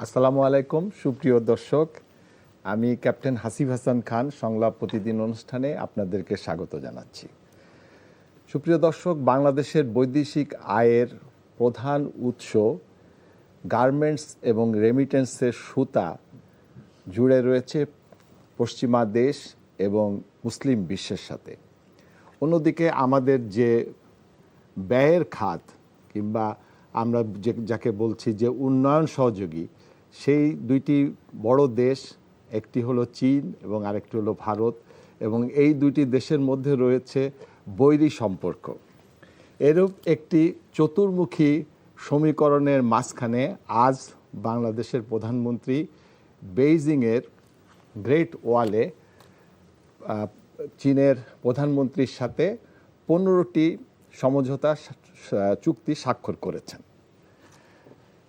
আসসালামু আলাইকুম সুপ্রিয় দর্শক, আমি ক্যাপ্টেন হাসিব হাসান খান সংলাপ প্রতিদিন অনুষ্ঠানে আপনাদেরকে স্বাগত জানাচ্ছি। সুপ্রিয় দর্শক, বাংলাদেশের বৈদেশিক আয়ের প্রধান উৎস গার্মেন্টস এবং রেমিটেন্সের সুতা জুড়ে রয়েছে পশ্চিমা দেশ এবং মুসলিম বিশ্বের সাথে। অন্যদিকে আমাদের যে ব্যয়ের খাত কিংবা আমরা যাকে বলছি যে উন্নয়ন সহযোগী, সেই দুইটি বড় দেশ, একটি হলো চীন এবং আরেকটি হলো ভারত, এবং এই দুইটি দেশের মধ্যে রয়েছে বৈরী সম্পর্ক। এরূপ একটি চতুর্মুখী সমীকরণের মাঝখানে আজ বাংলাদেশের প্রধানমন্ত্রী বেইজিংয়ের গ্রেট ওয়ালে চীনের প্রধানমন্ত্রীর সাথে 15টি সমঝোতা চুক্তি স্বাক্ষর করেছেন।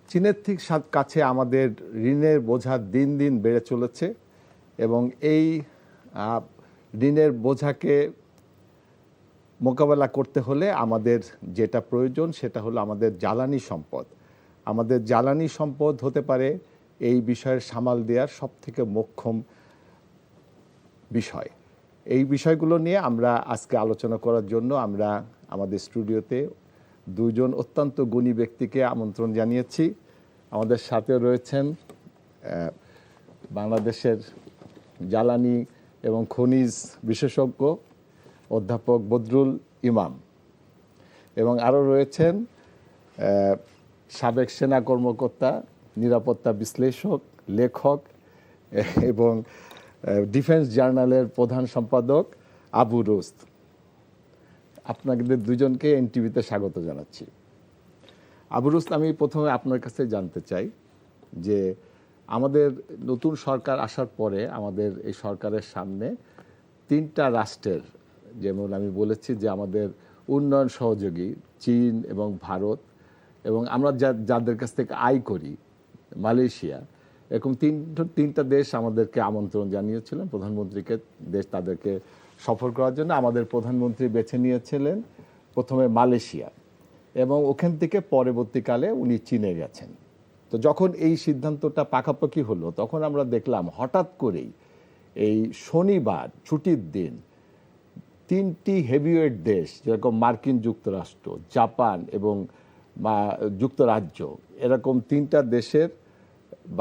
চীনের ঠিক কাছে আমাদের ঋণের বোঝা দিন দিন বেড়ে চলেছে এবং এই ঋণের বোঝাকে মোকাবেলা করতে হলে আমাদের যেটা প্রয়োজন সেটা হলো আমাদের জ্বালানি সম্পদ। আমাদের জ্বালানি সম্পদ হতে পারে এই বিষয়ের সামাল দেওয়ার সবথেকে মোক্ষম বিষয়। এই বিষয়গুলো নিয়ে আমরা আজকে আলোচনা করার জন্য আমরা আমাদের স্টুডিওতে দুইজন অত্যন্ত গুণী ব্যক্তিকে আমন্ত্রণ জানিয়েছি। আমাদের সাথে রয়েছেন বাংলাদেশের জ্বালানি এবং খনিজ বিশেষজ্ঞ অধ্যাপক বদরুল ইমাম, এবং আরও রয়েছেন সাবেক সেনা কর্মকর্তা, নিরাপত্তা বিশ্লেষক, লেখক এবং ডিফেন্স জার্নালের প্রধান সম্পাদক আবু রুস্ত। আপনাদের দুজনকে এনটিভিতে স্বাগত জানাচ্ছি। আবু রুস্ত, আমি প্রথমে আপনার কাছে জানতে চাই যে আমাদের নতুন সরকার আসার পরে আমাদের এই সরকারের সামনে তিনটা রাষ্ট্রের, যেমন আমি বলেছি যে আমাদের উন্নয়ন সহযোগী চীন এবং ভারত, এবং আমরা যাদের কাছ থেকে আয় করি মালয়েশিয়া, এরকম তিনটা দেশ আমাদেরকে আমন্ত্রণ জানিয়েছিলেন প্রধানমন্ত্রীকে তাদেরকে সফর করার জন্য। আমাদের প্রধানমন্ত্রী বেছে নিয়েছিলেন প্রথমে মালয়েশিয়া এবং ওখান থেকে পরবর্তীকালে উনি চীনে গেছেন। তো যখন এই সিদ্ধান্তটা পাকাপাকি হলো তখন আমরা দেখলাম হঠাৎ করেই এই শনিবার ছুটির দিন তিনটি হেভিওয়েট দেশ, যেরকম মার্কিন যুক্তরাষ্ট্র, জাপান এবং যুক্তরাজ্য, এরকম তিনটা দেশের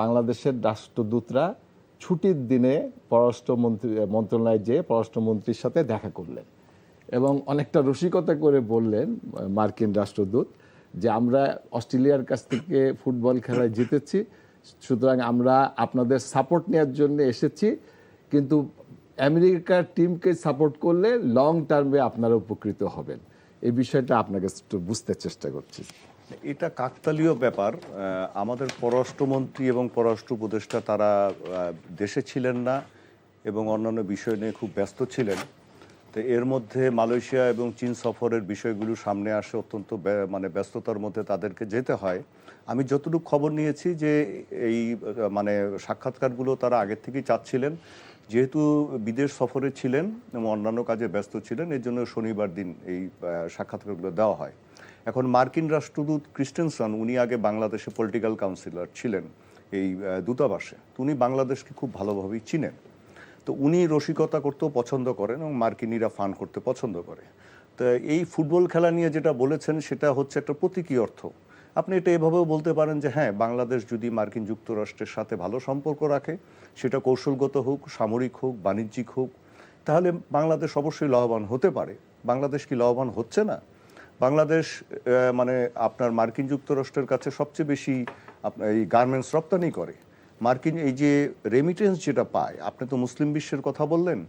বাংলাদেশের রাষ্ট্রদূতরা ছুটির দিনে মন্ত্রণালয়ে যেয়ে পররাষ্ট্রমন্ত্রীর সাথে দেখা করলেন এবং অনেকটা রসিকতা করে বললেন মার্কিন রাষ্ট্রদূত যে আমরা অস্ট্রেলিয়ার কাছ থেকে ফুটবল খেলায় জিতেছি, সুতরাং আমরা আপনাদের সাপোর্ট নেওয়ার জন্য এসেছি, কিন্তু আমেরিকার টিমকে সাপোর্ট করলে লং টার্মে আপনারা উপকৃত হবেন। এই বিষয়টা আপনাকে একটু বুঝতে চেষ্টা করছি। এটা কাকতালীয় ব্যাপার। আমাদের পররাষ্ট্রমন্ত্রী এবং পররাষ্ট্র উপদেষ্টা তারা দেশে ছিলেন না এবং অন্যান্য বিষয় নিয়ে খুব ব্যস্ত ছিলেন। তো এর মধ্যে মালয়েশিয়া এবং চীন সফরের বিষয়গুলো সামনে আসে, অত্যন্ত ব্যস্ততার মধ্যে তাদেরকে যেতে হয়। আমি যতটুকু খবর নিয়েছি যে এই সাক্ষাৎকারগুলো তারা আগের থেকেই চাচ্ছিলেন, যেহেতু বিদেশ সফরে ছিলেন এবং অন্যান্য কাজে ব্যস্ত ছিলেন, এর জন্য শনিবার দিন এই সাক্ষাৎকারগুলো দেওয়া হয়। এখন মার্কিন রাষ্ট্রদূত ক্রিস্টেনসন, উনি আগে বাংলাদেশে পলিটিক্যাল কাউন্সিলর ছিলেন এই দূতাবাসে, তো উনি বাংলাদেশকে খুব ভালোভাবেই চিনেন। তো উনি রসিকতা করতেও পছন্দ করেন এবং মার্কিনিরা ফান করতে পছন্দ করে। তো এই ফুটবল খেলা নিয়ে যেটা বলেছেন সেটা হচ্ছে একটা প্রতীকী অর্থ। আপনি এটা এভাবেও বলতে পারেন যে হ্যাঁ, বাংলাদেশ যদি মার্কিন যুক্তরাষ্ট্রের সাথে ভালো সম্পর্ক রাখে, সেটা কৌশলগত হোক, সামরিক হোক, বাণিজ্যিক হোক, তাহলে বাংলাদেশ অবশ্যই লাভবান হতে পারে। বাংলাদেশ কি লাভবান হচ্ছে না? বাংলাদেশ আপনার মার্কিন যুক্তরাষ্ট্রের কাছে সবচেয়ে বেশি এই গার্মেন্টস রপ্তানি করে। মার্কিন এই যে রেমিটেন্স যেটা পায়, আপনি তো মুসলিম বিশ্বের কথা বললেন,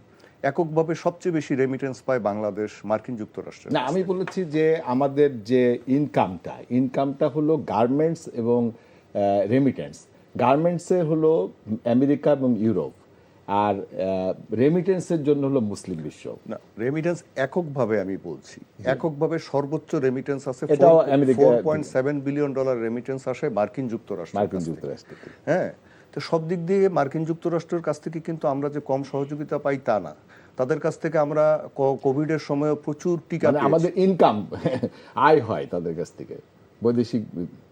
এককভাবে সবচেয়ে বেশি রেমিটেন্স পায় বাংলাদেশ মার্কিন যুক্তরাষ্ট্রের। না, আমি বলেছি যে আমাদের যে ইনকামটা হলো গার্মেন্টস এবং রেমিটেন্স। গার্মেন্টসের হলো আমেরিকা এবং ইউরোপ, আর রেমিটেন্সের জন্য হলো মুসলিম বিশ্ব। না, রেমিটেন্স এককভাবে আমি বলছি, এককভাবে সর্বোচ্চ রেমিটেন্স আছে $4.7 বিলিয়ন রেমিটেন্স আসে মার্কিন যুক্তরাষ্ট্র। হ্যাঁ, তো সব দিক দিয়ে মার্কিন যুক্তরাষ্ট্রের কাছ থেকে কিন্তু আমরা যে কম সহযোগিতা পাই তা না। তাদের কাছ থেকে আমরা কোভিডের সময় প্রচুর টিকা, আমাদের ইনকাম আয় হয় তাদের কাছ থেকে। বৈদেশিক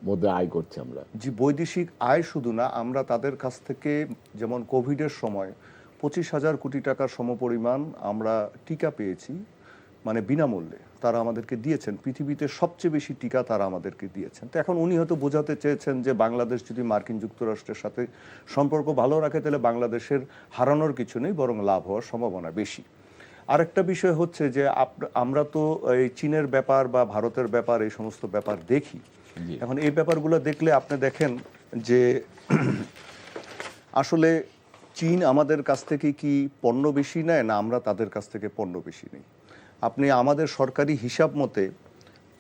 মুদ্রা আয় করছি আমরা। যে বৈদেশিক আয় শুধু না, আমরা তাদের কাছ থেকে যেমন কোভিডের সময় 25,000 কোটি টাকার সমপরিমাণ আমরা টিকা পেয়েছি, মানে বিনামূল্যে তারা আমাদেরকে দিয়েছেন। পৃথিবীতে সবচেয়ে বেশি টিকা তারা আমাদেরকে দিয়েছেন। তো এখন উনি হয়তো বোঝাতে চেয়েছেন যে বাংলাদেশ যদি মার্কিন যুক্তরাষ্ট্রের সাথে সম্পর্ক ভালো রাখে তাহলে বাংলাদেশের হারানোর কিছু নেই, বরং লাভ হওয়ার সম্ভাবনা বেশি। আরেকটা বিষয় হচ্ছে যে আমরা তো এই চীনের ব্যাপার বা ভারতের ব্যাপার এই সমস্ত ব্যাপার দেখি। এখন এই ব্যাপারগুলো দেখলে আপনি দেখেন যে আসলে চীন আমাদের কাছ থেকে কি পণ্য বেশি নেয়, না আমরা তাদের কাছ থেকে পণ্য বেশি নেই। আপনি আমাদের সরকারি হিসাব মতে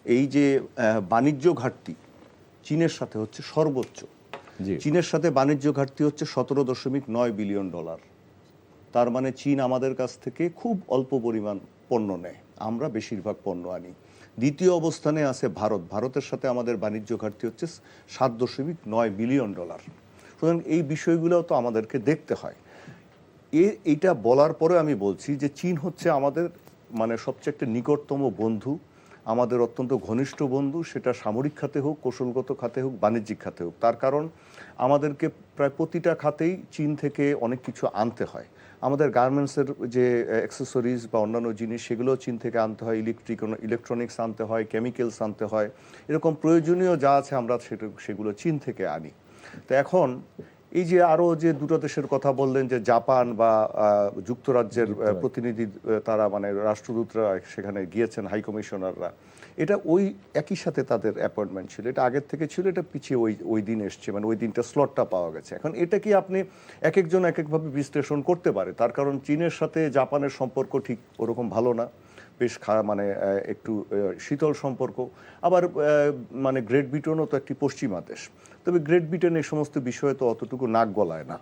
এই যে বাণিজ্য ঘাটতি চীনের সাথে হচ্ছে সর্বোচ্চ। চীনের সাথে বাণিজ্য ঘাটতি হচ্ছে 17.9 বিলিয়ন ডলার। তার মানে চীন আমাদের কাছ থেকে খুব অল্প পরিমাণ পণ্য নেয়, আমরা বেশিরভাগ পণ্য আনি। দ্বিতীয় অবস্থানে আছে ভারত। ভারতের সাথে আমাদের বাণিজ্য ঘাটতি হচ্ছে 7.9 বিলিয়ন ডলার। সুতরাং এই বিষয়গুলো তো আমাদেরকে দেখতে হয়। এইটা বলার পরে আমি বলছি যে চীন হচ্ছে আমাদের মানে সবচেয়ে একটা নিকটতম বন্ধু, আমাদের অত্যন্ত ঘনিষ্ঠ বন্ধু, সেটা সামরিক খাতে হোক, কৌশলগত খাতে হোক, বাণিজ্যিক খাতে হোক। তার কারণ আমাদেরকে প্রায় প্রতিটা খাতেই চীন থেকে অনেক কিছু আনতে হয়। আমাদের গার্মেন্টসের যে অ্যাক্সেসরিজ বা অন্যান্য জিনিস সেগুলো চীন থেকে আনতে হয়, ইলেকট্রনিক্স আনতে হয়, কেমিক্যালস আনতে হয়, এরকম প্রয়োজনীয় যা আছে আমরা সেগুলো চীন থেকে আনি। তো এখন এই যে আরও যে দুটো দেশের কথা বললেন, যে জাপান বা যুক্তরাজ্যের প্রতিনিধি, তারা মানে রাষ্ট্রদূতরা সেখানে গিয়েছেন, হাই কমিশনাররা, এটা ওই একই সাথে তাদের অ্যাপয়েন্টমেন্ট ছিল, এটা আগের থেকে ছিল, এটা পিছিয়ে ওই দিন এসছে, মানে ওই দিনটা স্লটটা পাওয়া গেছে। এখন এটা কি আপনি এক একজন এক একভাবে বিশ্লেষণ করতে পারে। তার কারণ চীনের সাথে জাপানের সম্পর্ক ঠিক ওরকম ভালো না, বেশ মানে একটু শীতল সম্পর্ক। আবার মানে গ্রেট ব্রিটেনও তো একটি পশ্চিমা দেশ, তবে গ্রেট ব্রিটেন এই সমস্ত বিষয়ে তো অতটুকু নাক গলায় না।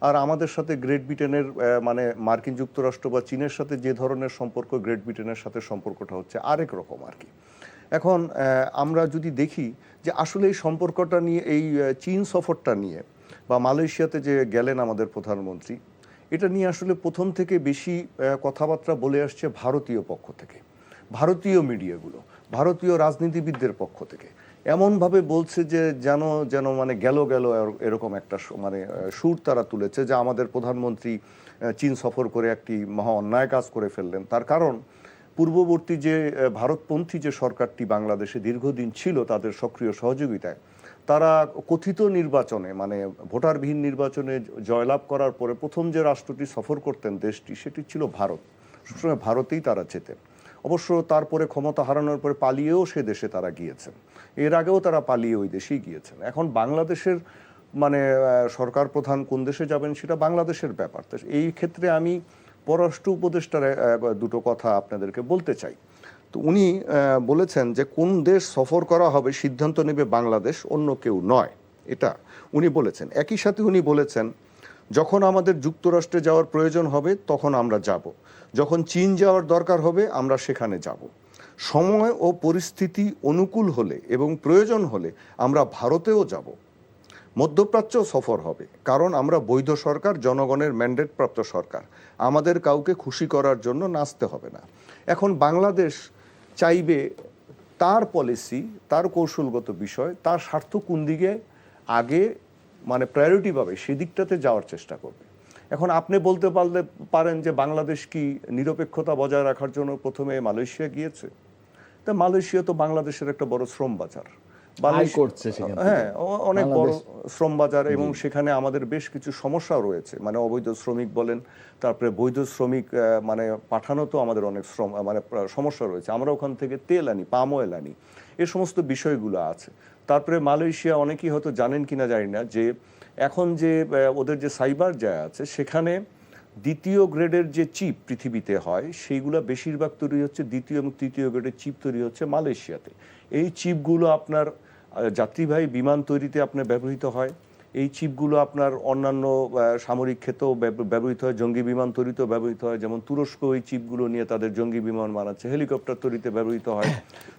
আর আমাদের সাথে গ্রেট ব্রিটেনের মানে মার্কিন যুক্তরাষ্ট্র বা চীনের সাথে যে ধরনের সম্পর্ক, গ্রেট ব্রিটেনের সাথে সম্পর্কটা হচ্ছে আরেক রকম আর কি। এখন আমরা যদি দেখি যে আসলে এই সম্পর্কটা নিয়ে, এই চীন সফরটা নিয়ে বা মালয়েশিয়াতে যে গেলেন আমাদের প্রধানমন্ত্রী, এটা নিয়ে আসলে প্রথম থেকে বেশি কথাবার্তা বলে আসছে ভারতীয় পক্ষ থেকে, ভারতীয় মিডিয়াগুলো, ভারতীয় রাজনীতিবিদদের পক্ষ থেকে। এমনভাবে বলছে যে যেন মানে গেল এরকম একটা মানে সুর তারা তুলেছে যে আমাদের প্রধানমন্ত্রী চীন সফর করে একটি মহা অন্যায় কাজ করে ফেললেন। তার কারণ পূর্ববর্তী যে ভারতপন্থী যে সরকারটি বাংলাদেশে দীর্ঘদিন ছিল, তাদের সক্রিয় সহযোগিতায় তারা কথিত নির্বাচনে, মানে ভোটারবিহীন নির্বাচনে জয়লাভ করার পরে প্রথম যে রাষ্ট্রটি সফর করতেন দেশটি, সেটি ছিল ভারত। সবসময় ভারতেই তারা যেতেন। অবশ্য তারপরে ক্ষমতা হারানোর পরে পালিয়েও সে দেশে তারা গিয়েছেন, এর আগেও তারা পালিয়ে ওই দেশেই গিয়েছেন। এখন বাংলাদেশের মানে সরকার প্রধান কোন দেশে যাবেন সেটা বাংলাদেশের ব্যাপার। তো এই ক্ষেত্রে আমি পররাষ্ট্র উপদেষ্টার দুটো কথা আপনাদেরকে বলতে চাই। তো উনি বলেছেন যে কোন দেশ সফর করা হবে সিদ্ধান্ত নেবে বাংলাদেশ, অন্য কেউ নয়, এটা উনি বলেছেন। একই সাথে উনি বলেছেন যখন আমাদের যুক্তরাষ্ট্রে যাওয়ার প্রয়োজন হবে তখন আমরা যাব, যখন চীন যাওয়ার দরকার হবে আমরা সেখানে যাব, সময় ও পরিস্থিতি অনুকূল হলে এবং প্রয়োজন হলে আমরা ভারতেও যাব, মধ্যপ্রাচ্য সফর হবে, কারণ আমরা বৈধ সরকার, জনগণের ম্যান্ডেট প্রাপ্ত সরকার, আমাদের কাউকে খুশি করার জন্য নাচতে হবে না। এখন বাংলাদেশ চাইবে তার পলিসি, তার কৌশলগত বিষয়, তার স্বার্থ কোন দিকে আগে মানে প্রায়োরিটি পাবে সেদিকটাতে যাওয়ার চেষ্টা করবে। এখন আপনি বলতে পারেন যে বাংলাদেশ কি নিরপেক্ষতা বজায় রাখার জন্য প্রথমে মালয়েশিয়া গিয়েছে? তা মালয়েশিয়া তো বাংলাদেশের একটা বড় শ্রম বাজার, হ্যাঁ অনেক বড় শ্রম বাজার, এবং সেখানে আমাদের বেশ কিছু সমস্যাও রয়েছে, মানে অবৈধ শ্রমিক বলেন, তারপরে বৈধ শ্রমিক মানে পাঠানো তো আমাদের অনেক মানে সমস্যা রয়েছে। আমরা ওখান থেকে তেল আনি, পাম অয়েল আনি, এ সমস্ত বিষয়গুলো আছে। তারপরে মালয়েশিয়া অনেকেই হয়তো জানেন কিনা জানি না যে এখন যে ওদের যে সাইবার জায় আছে, সেখানে দ্বিতীয় গ্রেডের যে চিপ পৃথিবীতে হয় সেইগুলো বেশিরভাগ তৈরি হচ্ছে, দ্বিতীয় এবং তৃতীয় গ্রেডের চিপ তৈরি হচ্ছে মালয়েশিয়াতে। এই চিপগুলো আপনার যাত্রীবাহী বিমান তৈরিতে আপনার ব্যবহৃত হয়, এই চিপগুলো আপনার অন্যান্য সামরিক ক্ষেত্রেও ব্যবহৃত হয়, জঙ্গি বিমান তৈরিতেও ব্যবহৃত হয়। যেমন তুরস্ক এই চিপগুলো নিয়ে তাদের জঙ্গি বিমান বানাচ্ছে, হেলিকপ্টার তৈরিতে ব্যবহৃত হয়।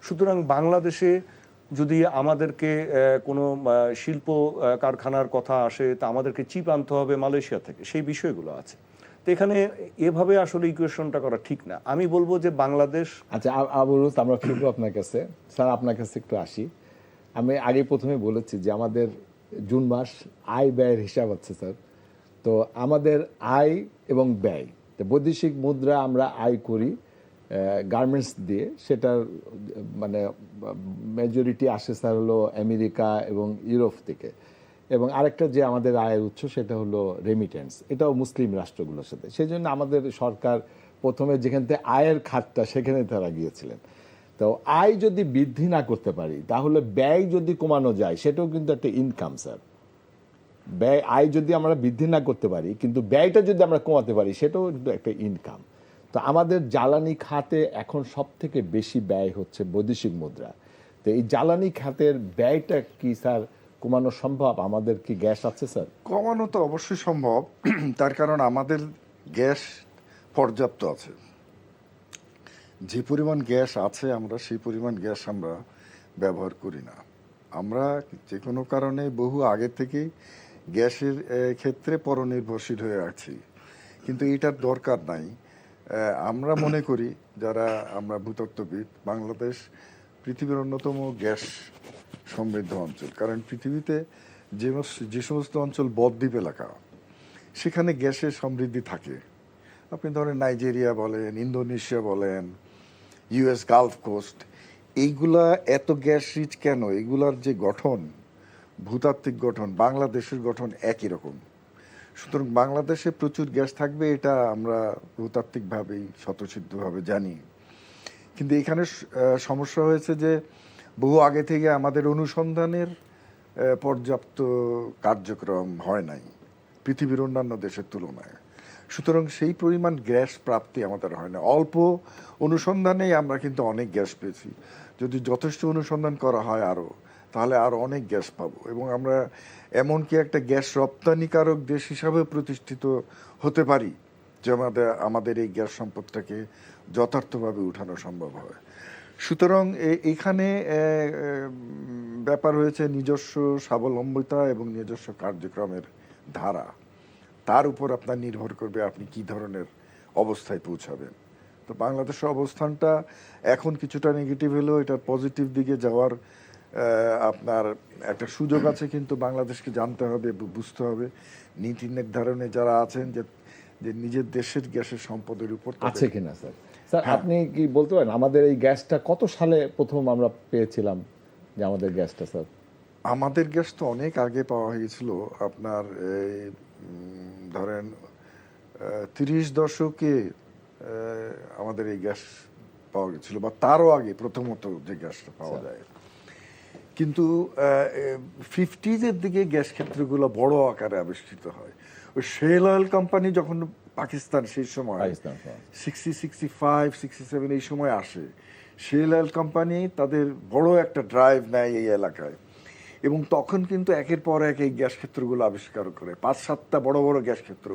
সুতরাং বাংলাদেশে যদি আমাদেরকে কোনো শিল্প কারখানার কথা আসে, তা আমাদেরকে চিপ আনতে হবে মালয়েশিয়া থেকে, সেই বিষয়গুলো আছে। তো এখানে এভাবে আসলে ইকুয়েশনটা করা ঠিক না। আমি বলবো যে বাংলাদেশ, আচ্ছা আবুল, আমরা ফিরবো আপনার কাছে। স্যার আপনার কাছে একটু আসি। আমি আগে প্রথমে বলেছি যে আমাদের জুন মাস আয় ব্যয়ের হিসাব আছে স্যার। তো আমাদের আয় এবং ব্যয়, তো বৈদেশিক মুদ্রা আমরা আয় করি গার্মেন্টস দিয়ে, সেটার মানে মেজরিটি আসে স্যার হলো আমেরিকা এবং ইউরোপ থেকে। এবং আরেকটা যে আমাদের আয়ের উৎস সেটা হলো রেমিটেন্স, এটাও মুসলিম রাষ্ট্রগুলোর সাথে। সেই জন্য আমাদের সরকার প্রথমে যেখান থেকে আয়ের খাতটা সেখানে তারা গিয়েছিলেন। তো আয় যদি বৃদ্ধি না করতে পারি তাহলে ব্যয় যদি কমানো যায় সেটাও কিন্তু একটা ইনকাম স্যার। ব্যয় আয় যদি আমরা বৃদ্ধি না করতে পারি কিন্তু ব্যয়টা যদি আমরা কমাতে পারি সেটাও কিন্তু একটা ইনকাম। তো আমাদের জ্বালানি খাতে এখন সব থেকে বেশি ব্যয় হচ্ছে বৈদেশিক মুদ্রা। তো এই জ্বালানি খাতের ব্যয়টা কি স্যার কমানো সম্ভব? আমাদের কি গ্যাস আছে স্যার? কমানো তো অবশ্যই সম্ভব, তার কারণ আমাদের গ্যাস পর্যাপ্ত আছে। যে পরিমাণ গ্যাস আছে আমরা সেই পরিমাণ গ্যাস আমরা ব্যবহার করি না। আমরা যে কোনো কারণে বহু আগে থেকেই গ্যাসের ক্ষেত্রে পরনির্ভরশীল হয়ে আছি, কিন্তু এটার দরকার নাই। আমরা মনে করি যারা আমরা ভূতত্ত্ববিদ, বাংলাদেশ পৃথিবীর অন্যতম গ্যাস সমৃদ্ধ অঞ্চল। কারণ পৃথিবীতে যে সমস্ত অঞ্চল বদ্বীপ এলাকা সেখানে গ্যাসের সমৃদ্ধি থাকে। আপনি ধরেন নাইজেরিয়া বলেন, ইন্দোনেশিয়া বলেন, ইউএস গালফ কোস্ট, এইগুলা এত গ্যাস রিচ কেন? এগুলার যে গঠন, ভূতাত্ত্বিক গঠন, বাংলাদেশের গঠন একই রকম। সুতরাং বাংলাদেশে প্রচুর গ্যাস থাকবে এটা আমরা ভূতাত্ত্বিকভাবেই স্বতঃসিদ্ধভাবে জানি। কিন্তু এখানে সমস্যা হয়েছে যে বহু আগে থেকে আমাদের অনুসন্ধানের পর্যাপ্ত কার্যক্রম হয় নাই পৃথিবীর অন্যান্য দেশের তুলনায়। সুতরাং সেই পরিমাণ গ্যাস প্রাপ্তি আমাদের হয় না। অল্প অনুসন্ধানেই আমরা কিন্তু অনেক গ্যাস পেয়েছি। যদি যথেষ্ট অনুসন্ধান করা হয় আরও, তাহলে আরও অনেক গ্যাস পাবো এবং আমরা এমনকি একটা গ্যাস রপ্তানিকারক দেশ হিসাবে প্রতিষ্ঠিত হতে পারি যে আমাদের এই গ্যাস সম্পদটাকে যথার্থভাবে উঠানো সম্ভব হয়। সুতরাং এখানে ব্যাপার হয়েছে নিজস্ব স্বাবলম্বিতা এবং নিজস্ব কার্যক্রমের ধারা। তার উপর আপনার নির্ভর করবে আপনি কি ধরনের অবস্থায় পৌঁছাবেন। তো বাংলাদেশের অবস্থানটা এখন কিছুটা নেগেটিভ হলেও এটার পজিটিভ দিকে যাওয়ার আপনার একটা সুযোগ আছে, কিন্তু বাংলাদেশকে জানতে হবে, বুঝতে হবে নীতি নির্ধারণে যারা আছেন যে নিজের দেশের গ্যাসের সম্পদের উপর আছে কিনা স্যার। স্যার আপনি কি বলতে পারেন আমাদের এই গ্যাসটা কত সালে প্রথম আমরা পেয়েছিলাম যে আমাদের গ্যাসটা স্যার? আমাদের গ্যাস তো অনেক আগে পাওয়া হয়েছিল। আপনার ধরেন 30 দশকে আমাদের এই গ্যাস পাওয়া গেছিল, বা তারও আগে প্রথমত যে গ্যাসটা পাওয়া যায়। কিন্তু 50s-এর দিকে গ্যাস ক্ষেত্রগুলো বড় আকারে আবিষ্কৃত হয়। ওই শেল অয়েল কোম্পানি যখন পাকিস্তান সেই সময় 60, 65, 67 এই সময় আসে, শেল অয়েল কোম্পানি তাদের বড় একটা ড্রাইভ নেয় এই এলাকায় এবং তখন কিন্তু একের পর এক এই গ্যাস ক্ষেত্রগুলো আবিষ্কার করে। 5-7টা বড় বড় গ্যাস ক্ষেত্র,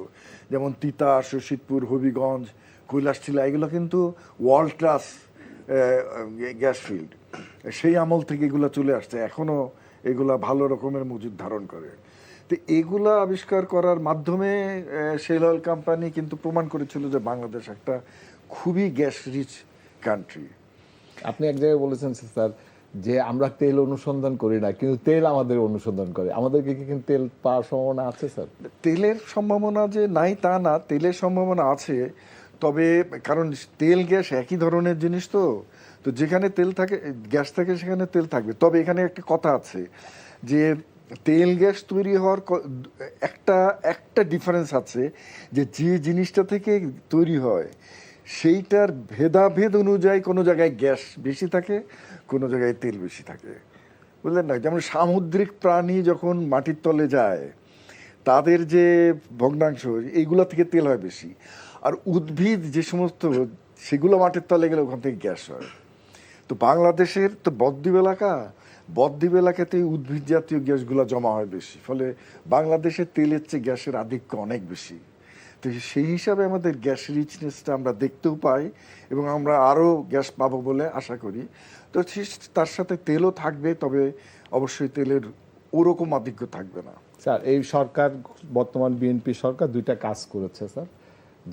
যেমন তিতাস, শশীদপুর, হবিগঞ্জ, কৈলাসটিলা, এগুলো কিন্তু ওয়ার্ল্ড ক্লাস গ্যাস ফিল্ড। সেই আমল থেকে এগুলো চলে আসছে, এখনও এগুলা ভালো রকমের মজুদ ধারণ করে। তো এগুলা আবিষ্কার করার মাধ্যমে শেল অয়েল কোম্পানি কিন্তু প্রমাণ করেছিল যে বাংলাদেশ একটা খুবই গ্যাস রিচ কান্ট্রি। আপনি এক জায়গায় বলেছেন স্যার যে আমরা তেল অনুসন্ধান করি না, কিন্তু তেল আমাদের অনুসন্ধান করে। আমাদেরকে কি কিন্তু তেল পাওয়ার সম্ভাবনা আছে স্যার? তেলের সম্ভাবনা যে নাই তা না, তেলের সম্ভাবনা আছে। তবে কারণ তেল গ্যাস একই ধরনের জিনিস, তো তো যেখানে তেল থাকে, গ্যাস থাকে, সেখানে তেল থাকবে। তবে এখানে একটা কথা আছে যে তেল গ্যাস তৈরি হওয়ার একটা ডিফারেন্স আছে, যে যে জিনিসটা থেকে তৈরি হয় সেইটার ভেদাভেদ অনুযায়ী কোনো জায়গায় গ্যাস বেশি থাকে, কোনো জায়গায় তেল বেশি থাকে, বুঝলেন না? যেমন সামুদ্রিক প্রাণী যখন মাটির তলে যায় তাদের যে ভগ্নাংশ, এইগুলো থেকে তেল হয় বেশি। আর উদ্ভিদ যে সমস্ত, সেগুলো মাটির তলে গেলে ওখান থেকে গ্যাস হয়। তো বাংলাদেশের তো বদ্বীপ এলাকাতে উদ্ভিদ জাতীয় গ্যাসগুলো জমা হয় বেশি, ফলে বাংলাদেশের তেলের চেয়ে গ্যাসের আধিক্য অনেক বেশি। তো সেই হিসাবে আমাদের গ্যাস রিচনেসটা আমরা দেখতেও পাই এবং আমরা আরও গ্যাস পাবো বলে আশা করি। তো তার সাথে তেলও থাকবে, তবে অবশ্যই তেলের ওরকম আধিক্য থাকবে না। স্যার এই সরকার, বর্তমান বিএনপি সরকার দুইটা কাজ করেছে স্যার।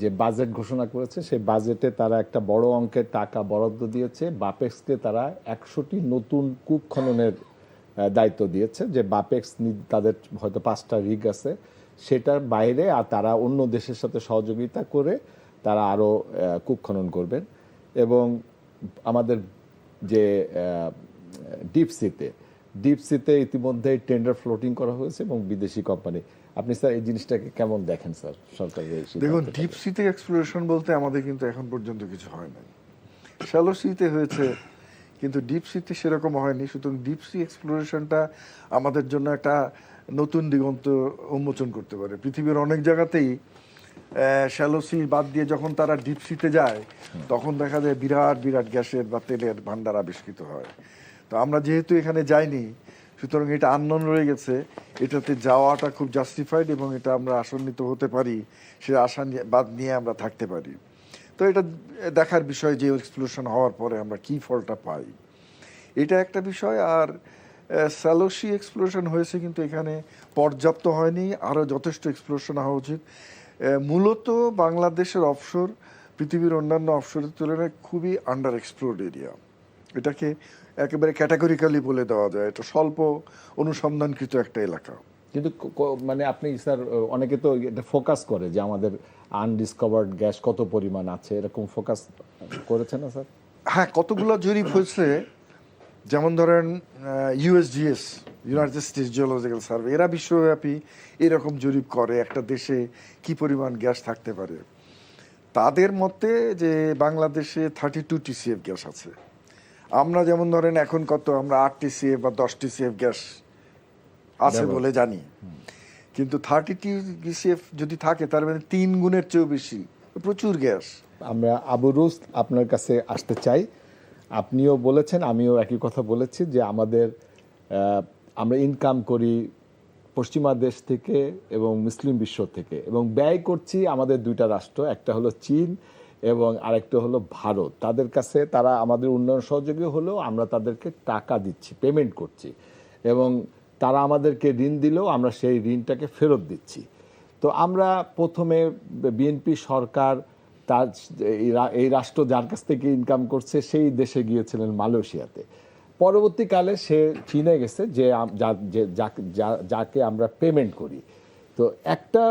যে বাজেট ঘোষণা করেছে, সেই বাজেটে তারা একটা বড় অঙ্কের টাকা বরাদ্দ দিয়েছে। বাপেক্সকে তারা 100টি নতুন কূপ খননের দায়িত্ব দিয়েছে যে বাপেক্স তাদের হয়তো 5টা রিগ আছে, সেটার বাইরে আর তারা অন্য দেশের সাথে সহযোগিতা করে তারা আরও কূপ খনন করবেন। এবং আমাদের যে ডিপসিতে ইতিমধ্যে টেন্ডার ফ্লোটিং করা হয়েছে এবং বিদেশি কোম্পানি। আপনি স্যার এই জিনিসটাকে কেমন দেখেন স্যার সরকারের এই সিদ্ধান্তটাকে? দেখুন, ডিপ সিতে এক্সপ্লোরেশন বলতে আমাদের কিন্তু এখন পর্যন্ত কিছু হয় নাই। শ্যালো সিতে হয়েছে, কিন্তু ডিপ সিতে সেরকম হয়নি। সুতরাং ডিপ সি এক্সপ্লোরেশনটা আমাদের জন্য একটা নতুন দিগন্ত উন্মোচন করতে পারে। পৃথিবীর অনেক জায়গাতেই শ্যালো সি বাদ দিয়ে যখন তারা ডিপ সিতে যায়, তখন দেখা যায় বিরাট বিরাট গ্যাসের বা তেলের ভান্ডার আবিষ্কৃত হয়। তো আমরা যেহেতু এখানে যাইনি, সুতরাং এটা আননোন রয়ে গেছে। এটাতে যাওয়াটা খুব জাস্টিফাইড এবং এটা আমরা আসন্নিত হতে পারি, সে আশা বাদ নিয়ে আমরা থাকতে পারি। তো এটা দেখার বিষয় যে এক্সপ্লোশন হওয়ার পরে আমরা কি ফলটা পাই, এটা একটা বিষয়। আর স্যালোসি এক্সপ্লোশন হয়েছে, কিন্তু এখানে পর্যাপ্ত হয়নি, আরও যথেষ্ট এক্সপ্লোশন হওয়া উচিত। মূলত বাংলাদেশের অফশোর পৃথিবীর অন্যান্য অফশোরের তুলনায় খুবই আন্ডার এক্সপ্লোর্ড এরিয়া। এটাকে একেবারে ক্যাটাগরিক্যালি বলে দেওয়া যায়, এটা স্বল্প অনুসন্ধানকৃত একটা এলাকা। কিন্তু মানে আপনি স্যার, অনেকে তো এটা ফোকাস করে যে আমাদের আনডিসকভার্ড গ্যাস কত পরিমাণ আছে, এরকম ফোকাস করেছে না স্যার? হ্যাঁ, কতগুলো জরিপ হয়েছে। যেমন ধরেন USGS, United states geological survey, এরা বিশ্বব্যাপী এরকম জরিপ করে একটা দেশে কি পরিমাণ গ্যাস থাকতে পারে। তাদের মতে যে বাংলাদেশে 32 TCF গ্যাস আছে। আমরা যেমন ধরেন এখন কত, আমরা 8 TCF বা 10 TCF গ্যাস আছে বলে জানি, কিন্তু 30 TCF যদি থাকে তার মানে 3 গুণের চেয়েও বেশি, প্রচুর গ্যাস। আমরা আবু রুস্ত আপনার কাছে আসতে চাই। আপনিও বলেছেন, আমিও একই কথা বলেছি যে আমরা ইনকাম করি পশ্চিমা দেশ থেকে এবং মুসলিম বিশ্ব থেকে, এবং ব্যয় করছি আমাদের 2টা রাষ্ট্র, একটা হলো চীন এবং আরেকটা হলো ভারত। তাদের কাছে তারা আমাদের উন্নয়ন সহযোগী হলেও আমরা তাদেরকে টাকা দিচ্ছি, পেমেন্ট করছি, এবং তারা আমাদেরকে ঋণ দিলেও আমরা সেই ঋণটাকে ফেরত দিচ্ছি। তো আমরা প্রথমে বিএনপি সরকার তার এই রাষ্ট্র যার কাছ থেকে ইনকাম করছে সেই দেশে গিয়েছিলেন মালয়েশিয়াতে। পরবর্তীকালে সে চীনে গেছে যে যাকে আমরা পেমেন্ট করি। তো একটা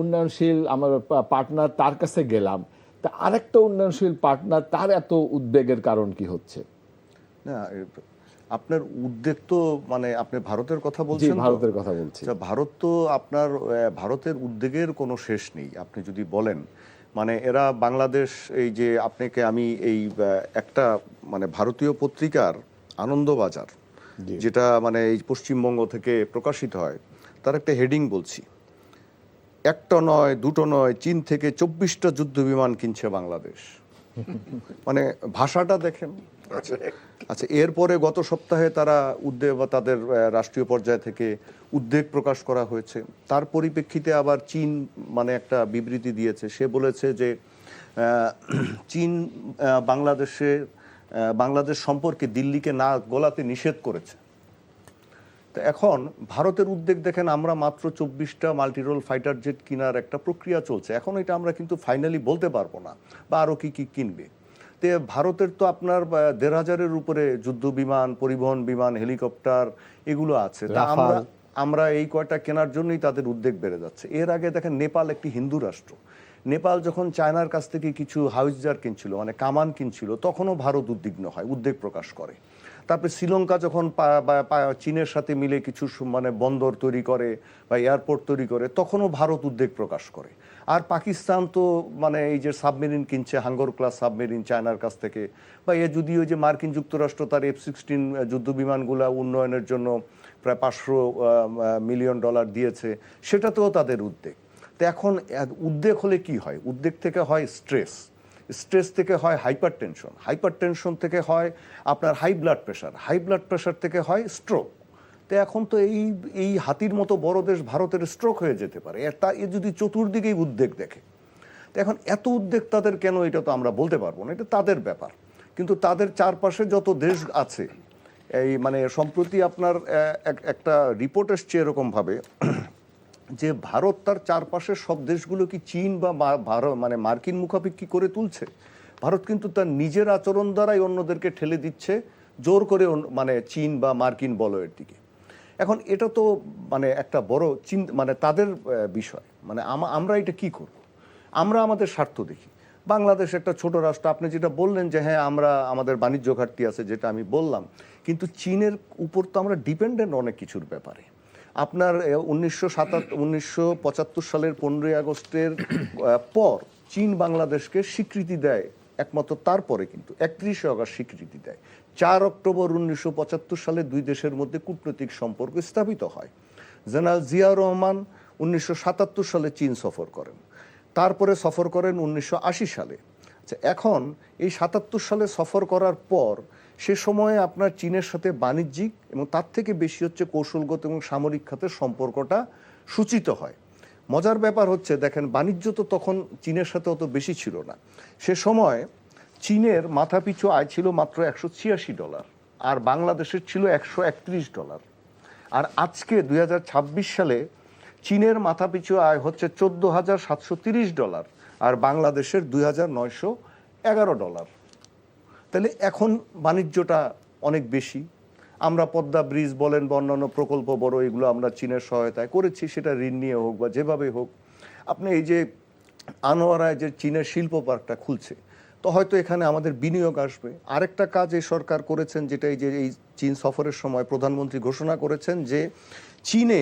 উন্নয়নশীল আমার পার্টনার, তার কাছে গেলাম, তা আরেকটা উন্নয়নশীল পার্টনার, তার এত উদ্বেগের কারণ কি হচ্ছে? না, আপনার উদ্বেগ তো মানে আপনি ভারতের কথা বলছেন। ভারতের কথা বলছি। ভারত তো আপনার ভারতের উদ্বেগের কোনো শেষ নেই। আপনি যদি বলেন মানে এরা বাংলাদেশ, এই যে আপনাকে আমি এই একটা মানে ভারতীয় পত্রিকার আনন্দবাজার, যেটা মানে এই পশ্চিমবঙ্গ থেকে প্রকাশিত হয়, তার একটা হেডিং বলছি, একটা নয় দুটো নয়, চীন থেকে 24টা যুদ্ধ বিমান কিনছে বাংলাদেশ। মানে ভাষাটা দেখেন। আচ্ছা, এরপরে গত সপ্তাহে তারা উদ্বেগ বা তাদের রাষ্ট্রীয় পর্যায় থেকে উদ্বেগ প্রকাশ করা হয়েছে। তার পরিপ্রেক্ষিতে আবার চীন মানে একটা বিবৃতি দিয়েছে। সে বলেছে যে চীন বাংলাদেশ সম্পর্কে দিল্লিকে না গোলাতে নিষেধ করেছে। তো এখন ভারতের উদ্বেগ দেখেন, আমরা মাত্র 24টা মাল্টিরোল ফাইটার জেট কেনার একটা প্রক্রিয়া চলছে। এখন এটা আমরা কিন্তু ফাইনালি বলতে পারবো না বা আরও কি কি কিনবে। তে ভারতের তো আপনার 1500-এর উপরে যুদ্ধ বিমান, পরিবহন বিমান, হেলিকপ্টার এগুলো আছে। তা আমরা এই কয়টা কেনার জন্যই তাদের উদ্বেগ বেড়ে যাচ্ছে। এর আগে দেখেন, নেপাল একটি হিন্দু রাষ্ট্র। নেপাল যখন চায়নার কাছ থেকে কিছু হাউইজার কিনছিল, মানে কামান কিনছিল, তখনও ভারত উদ্বিগ্ন হয়, উদ্বেগ প্রকাশ করে। তারপরে শ্রীলঙ্কা যখন চীনের সাথে মিলে কিছু মানে বন্দর তৈরি করে বা এয়ারপোর্ট তৈরি করে, তখনও ভারত উদ্বেগ প্রকাশ করে। আর পাকিস্তান তো মানে এই যে সাবমেরিন কিনছে, হাঙ্গর ক্লাস সাবমেরিন চায়নার কাছ থেকে, বা যদিও যে মার্কিন যুক্তরাষ্ট্র তার F-16 যুদ্ধ বিমানগুলা উন্নয়নের জন্য প্রায় $500 মিলিয়ন দিয়েছে, সেটাতেও তাদের উদ্বেগ। তো এখন উদ্বেগ হলে কি হয়? উদ্বেগ থেকে হয় স্ট্রেস, স্ট্রেস থেকে হয় হাইপার টেনশন থেকে হয় আপনার হাই ব্লাড প্রেশার থেকে হয় স্ট্রোক। তো এখন তো এই হাতির মতো বড় দেশ ভারতের স্ট্রোক হয়ে যেতে পারে এ যদি চতুর্দিকেই উদ্বেগ দেখে। তো এখন এত উদ্বেগ তাদের কেন, এটা তো আমরা বলতে পারবো না, এটা তাদের ব্যাপার। কিন্তু তাদের চারপাশে যত দেশ আছে, এই মানে সম্প্রতি আপনার একটা রিপোর্ট এসছে এরকমভাবে যে ভারত তার চারপাশের সব দেশগুলো কি চীন বা মানে মার্কিন মুখাপেক্ষী করে তুলছে। ভারত কিন্তু তার নিজের আচরণ দ্বারাই অন্যদেরকে ঠেলে দিচ্ছে জোর করে মানে চীন বা মার্কিন বলয়ের দিকে। এখন এটা তো মানে একটা বড় মানে তাদের বিষয়, মানে আমরা এটা কি করব? আমরা আমাদের স্বার্থ দেখি। বাংলাদেশ একটা ছোট রাষ্ট্র, আপনি যেটা বললেন যে হ্যাঁ আমরা আমাদের বাণিজ্য ঘাটতি আছে, যেটা আমি বললাম, কিন্তু চীনের উপর তো আমরা ডিপেন্ডেন্ট অনেক কিছুর ব্যাপারে। আপনার 1975 সালের 15ই আগস্টের পর চীন বাংলাদেশকে স্বীকৃতি দেয় একমাত্র, তারপরে কিন্তু 31শে আগস্ট স্বীকৃতি দেয়। 4 অক্টোবর 1975 সালে দুই দেশের মধ্যে কূটনৈতিক সম্পর্ক স্থাপিত হয়। জেনারেল জিয়াউর রহমান 1977 সালে চীন সফর করেন, তারপরে সফর করেন 1980 সালে। আচ্ছা, এখন এই 77 সালে সফর করার পর সে সময়ে আপনার চীনের সাথে বাণিজ্যিক এবং তার থেকে বেশি হচ্ছে কৌশলগত এবং সামরিক খাতের সম্পর্কটা সূচিত হয়। মজার ব্যাপার হচ্ছে, দেখেন, বাণিজ্য তো তখন চীনের সাথে অত বেশি ছিল না। সে সময় চীনের মাথাপিছু আয় ছিল মাত্র $186, আর বাংলাদেশের ছিল $131। আর আজকে 2026 সালে চীনের মাথাপিছু আয় হচ্ছে $14,730, আর বাংলাদেশের $2,911। তাহলে এখন বাণিজ্যটা অনেক বেশি। আমরা পদ্মা ব্রিজ বলেন বা অন্যান্য প্রকল্প বড়, এগুলো আমরা চীনের সহায়তায় করেছি, সেটা ঋণ নিয়ে হোক বা যেভাবে হোক। আপনি এই যে আনোয়ারায় যে চীনের শিল্প পার্কটা খুলছে, তো হয়তো এখানে আমাদের বিনিয়োগ আসবে। আরেকটা কাজ এই সরকার করেছেন, যেটা এই যে এই চীন সফরের সময় প্রধানমন্ত্রী ঘোষণা করেছেন যে চীনে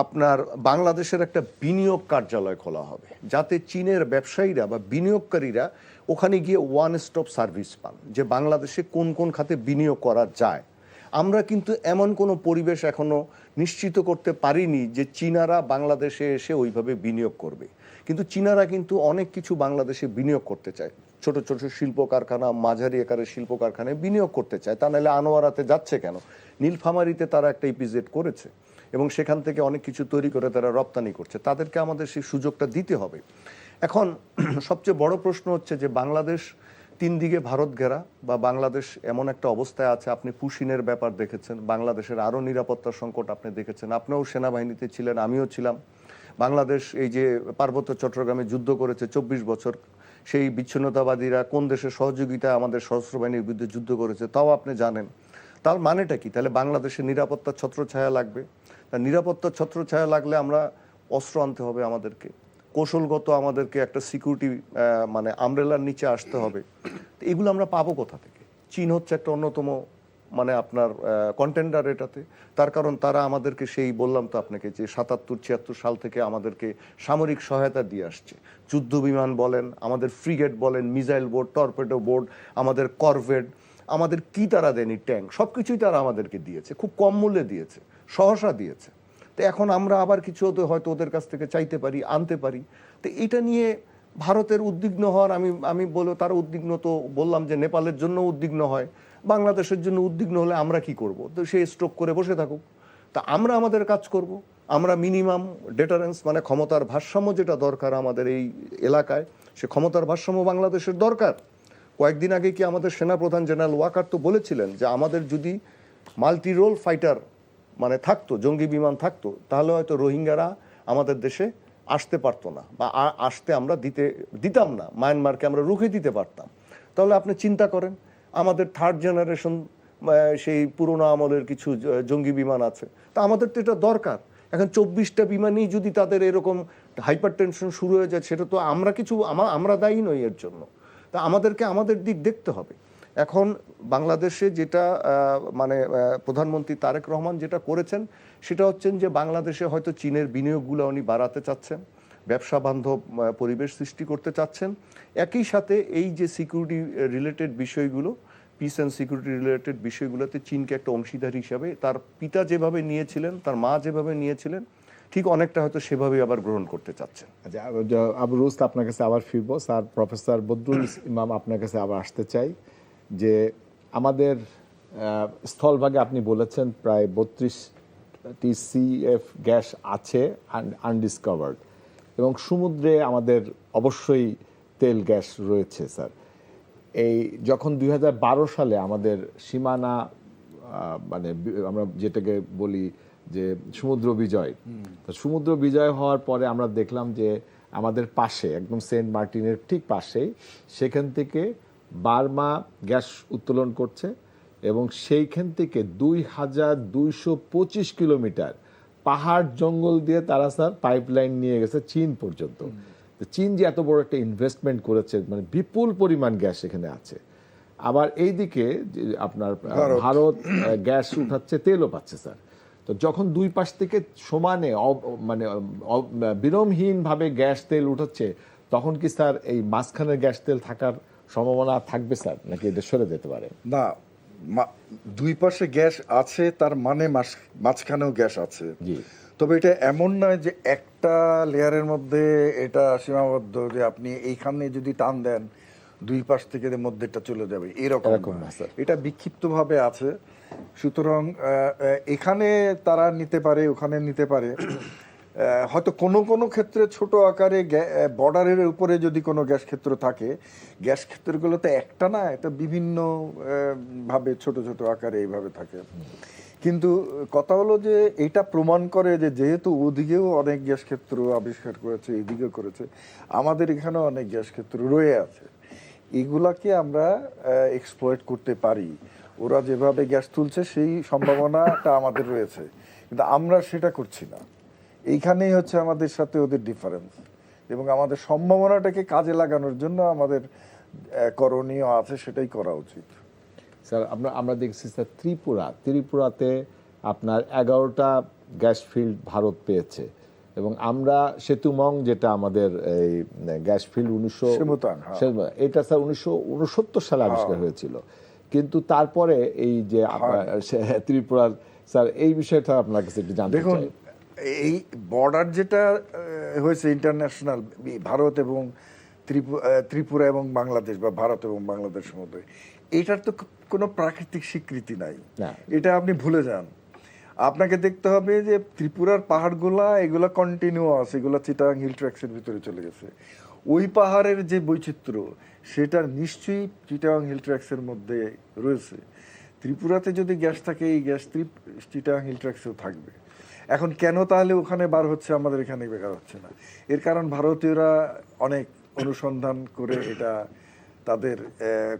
আপনার বাংলাদেশের একটা বিনিয়োগ কার্যালয় খোলা হবে, যাতে চীনের ব্যবসায়ীরা বা বিনিয়োগকারীরা ওখানে গিয়ে ওয়ান স্টপ সার্ভিস পান, যে বাংলাদেশে কোন কোন খাতে বিনিয়োগ করা যায়। আমরা কিন্তু এমন কোনো পরিবেশ এখনো নিশ্চিত করতে পারিনি যে চীনারা বাংলাদেশে এসে ওইভাবে বিনিয়োগ করবে। কিন্তু চীনারা কিন্তু অনেক কিছু বাংলাদেশে বিনিয়োগ করতে চায়, ছোট ছোট শিল্প কারখানা, মাঝারি আকারের শিল্প কারখানায় বিনিয়োগ করতে চায়। তা নাহলে আনোয়ারাতে যাচ্ছে কেন? নীলফামারীতে তারা একটা ইপিজেড করেছে এবং সেখান থেকে অনেক কিছু তৈরি করে তারা রপ্তানি করছে। তাদেরকে আমাদের সেই সুযোগটা দিতে হবে। এখন সবচেয়ে বড় প্রশ্ন হচ্ছে যে বাংলাদেশ 3 দিকে ভারত ঘেরা, বা বাংলাদেশ এমন একটা অবস্থায় আছে, আপনি পুশিনের ব্যাপার দেখেছেন, বাংলাদেশের আরও নিরাপত্তার সংকট আপনি দেখেছেন। আপনিও সেনাবাহিনীতে ছিলেন, আমিও ছিলাম। বাংলাদেশ এই যে পার্বত্য চট্টগ্রামে যুদ্ধ করেছে 24 বছর, সেই বিচ্ছিন্নতাবাদীরা কোন দেশের সহযোগিতায় আমাদের সশস্ত্র বাহিনীর বিরুদ্ধে যুদ্ধ করেছে তাও আপনি জানেন। তার মানেটা কি? তাহলে বাংলাদেশের নিরাপত্তার ছত্রছায়া লাগবে। তার নিরাপত্তার ছত্রছায়া লাগলে আমরা অস্ত্র আনতে হবে, আমাদেরকে কৌশলগত আমাদেরকে একটা সিকিউরিটি মানে আমব্রেলার নিচে আসতে হবে। তো এগুলো আমরা পাবো কোথা থেকে? চীন হচ্ছে একটা অন্যতম মানে আপনার কন্টেন্ডার এটাতে। তার কারণ তারা আমাদেরকে, সেই বললাম তো আপনাকে, যে 77-76 সাল থেকে আমাদেরকে সামরিক সহায়তা দিয়ে আসছে। যুদ্ধ বিমান বলেন, আমাদের ফ্রিগেট বলেন, মিসাইল বোর্ড, টর্পেডো বোর্ড, আমাদের করভেট, আমাদের কি তারা দেয়নি, ট্যাঙ্ক, সব কিছুই তারা আমাদেরকে দিয়েছে, খুব কম মূল্যে দিয়েছে, সহসা দিয়েছে। তো এখন আমরা আবার কিছু হয়তো ওদের কাছ থেকে চাইতে পারি, আনতে পারি। তো এটা নিয়ে ভারতের উদ্বিগ্ন হওয়ার, আমি বলবো তারা উদ্বিগ্ন, তো বললাম যে নেপালের জন্য উদ্বিগ্ন হয়, বাংলাদেশের জন্য উদ্বিগ্ন হলে আমরা কি করব? তো সে স্ট্রোক করে বসে থাকুক, তা আমরা আমাদের কাজ করব। আমরা মিনিমাম ডেটারেন্স, মানে ক্ষমতার ভারসাম্য যেটা দরকার আমাদের এই এলাকায়, সে ক্ষমতার ভারসাম্য বাংলাদেশের দরকার। কয়েকদিন আগে কি আমাদের সেনাপ্রধান জেনারেল ওয়াকার তো বলেছিলেন যে আমাদের যদি মাল্টি রোল ফাইটার মানে থাকতো, জঙ্গি বিমান থাকতো, তাহলে হয়তো রোহিঙ্গারা আমাদের দেশে আসতে পারতো না, বা আসতে আমরা দিতাম না, মায়ানমারকে আমরা রুখে দিতে পারতাম। তাহলে আপনি চিন্তা করেন, আমাদের থার্ড জেনারেশন সেই পুরোনো আমলের কিছু জঙ্গি বিমান আছে, তা আমাদের তো এটা দরকার। এখন 24টা বিমানই যদি তাদের এরকম হাইপার টেনশন শুরু হয়ে যায়, সেটা তো আমরা দায়ী নই এর জন্য। তা আমাদেরকে আমাদের দিক দেখতে হবে। এখন বাংলাদেশে যেটা মানে প্রধানমন্ত্রী তারেক রহমান যেটা করেছেন, সেটা হচ্ছেন যে বাংলাদেশে হয়তো চীনের বিনিয়োগগুলো উনি বাড়াতে চাচ্ছেন, ব্যবসা বান্ধব পরিবেশ সৃষ্টি করতে চাচ্ছেন। একই সাথে এই যে সিকিউরিটি রিলেটেড বিষয়গুলো, পিস অ্যান্ড সিকিউরিটি রিলেটেড বিষয়গুলোতে চীনকে একটা অংশীদার হিসাবে তার পিতা যেভাবে নিয়েছিলেন, তার মা যেভাবে নিয়েছিলেন, ঠিক অনেকটা হয়তো সেভাবেই আবার গ্রহণ করতে চাচ্ছেন। আচ্ছা, আবু রুস্ত, আপনার কাছে আবার ফিরবো। স্যার প্রফেসর বদরুল ইমাম, আপনার কাছে আবার আসতে চাই যে আমাদের স্থলভাগে আপনি বলেছেন প্রায় 32টি সিএফ গ্যাস আছে আনডিসকভার্ড, এবং সমুদ্রে আমাদের অবশ্যই তেল গ্যাস রয়েছে। স্যার, এই যখন 2012 সালে আমাদের সীমানা মানে আমরা যেটাকে বলি যে সমুদ্র বিজয়, তো সমুদ্র বিজয় হওয়ার পরে আমরা দেখলাম যে আমাদের পাশে, একদম সেন্ট মার্টিনের ঠিক পাশেই, সেখান থেকে বার্মা গ্যাস উত্তোলন করছে এবং সেইখান থেকে 2225 কিলোমিটার পাহাড় জঙ্গল দিয়ে তারা স্যার পাইপলাইন নিয়ে গেছে চীন পর্যন্ত। তো চীন যে এত বড় একটা ইনভেস্টমেন্ট করেছে, মানে বিপুল পরিমাণ গ্যাস এখানে আছে। আবার এইদিকে যে আপনার ভারত গ্যাস উঠাচ্ছে, তেলও পাচ্ছে স্যার। তো যখন দুই পাশ থেকে সমানে বিরামহীনভাবে গ্যাস তেল উঠাচ্ছে, তখন কি স্যার এই মাঝখানের গ্যাস তেল থাকার সম্ভাবনা থাকবে স্যার, নাকি এটা সরে যেতে পারে? না, দুই পাশে গ্যাস আছে, তার মানে মাঝখানেও গ্যাস আছে। জি। তবে এটা এমন নয় যে একটা লেয়ারের মধ্যে এটা সীমাবদ্ধ, যে আপনি এইখানে যদি টান দেন দুই পাশ থেকে মধ্যেটা চলে যাবে, এরকম না স্যার। এটা বিক্ষিপ্তভাবে আছে। সুতরাং এখানে তারা নিতে পারে, ওখানে নিতে পারে। হয়তো কোনো কোনো ক্ষেত্রে ছোট আকারে বর্ডারের উপরে যদি কোনো গ্যাস ক্ষেত্র থাকে, গ্যাস ক্ষেত্রগুলো তো একটা না, এটা বিভিন্ন ভাবে ছোট ছোট আকারে এইভাবে থাকে। কিন্তু কথা হলো যে এটা প্রমাণ করে যে যেহেতু ওদিকেও অনেক গ্যাস ক্ষেত্র আবিষ্কার করেছে, এদিকেও করেছে, আমাদের এখানেও অনেক গ্যাস ক্ষেত্র রয়ে আছে। এগুলাকে আমরা এক্সপ্লয়েট করতে পারি। ওরা যেভাবে গ্যাস তুলছে সেই সম্ভাবনাটা আমাদের রয়েছে, কিন্তু আমরা সেটা করছি না। এইখানেই হচ্ছে আমাদের সাথে ওদের ডিফারেন্স। এবং আমাদের সম্ভাবনাটাকে কাজে লাগানোর জন্য আমাদের করণীয় আছে, সেটাই করা উচিত। স্যার আমরা দেখছি স্যার ত্রিপুরাতে আপনার 11টা গ্যাস ফিল্ড ভারত পেয়েছে, এবং আমরা সেতুমং যেটা আমাদের এই গ্যাস ফিল্ড সেমুতাং, হ্যাঁ। এটা স্যার 1969 সালে আবিষ্কার হয়েছিল। কিন্তু তারপরে এই যে ত্রিপুরার স্যার এই বিষয়টা আপনার কাছে একটু জানতে দেখুন, চাই। এই বর্ডার যেটা হয়েছে ইন্টারন্যাশনাল, ভারত এবং ত্রিপুরা এবং বাংলাদেশ, বা ভারত এবং বাংলাদেশের মধ্যে, এটার তো কোনো প্রাকৃতিক স্বীকৃতি নাই। না। এটা আপনি ভুলে যান। আপনাকে দেখতে হবে যে ত্রিপুরার পাহাড়গুলা, এগুলা কন্টিনিউয়াস, এগুলা চিটাগাং হিল ট্র্যাক্সের ভিতরে চলে গেছে। ওই পাহাড়ের যে বৈচিত্র্য, সেটার নিশ্চয়ই চিটাগাং হিল ট্র্যাক্সের মধ্যে রয়েছে। ত্রিপুরাতে যদি গ্যাস থাকে, এই গ্যাস চিটাগাং হিল ট্র্যাক্সেও থাকবে। এখন কেন তাহলে ওখানে বার হচ্ছে, আমাদের এখানে বেকার হচ্ছে না? এর কারণ ভারতীয়রা অনেক অনুসন্ধান করে এটা তাদের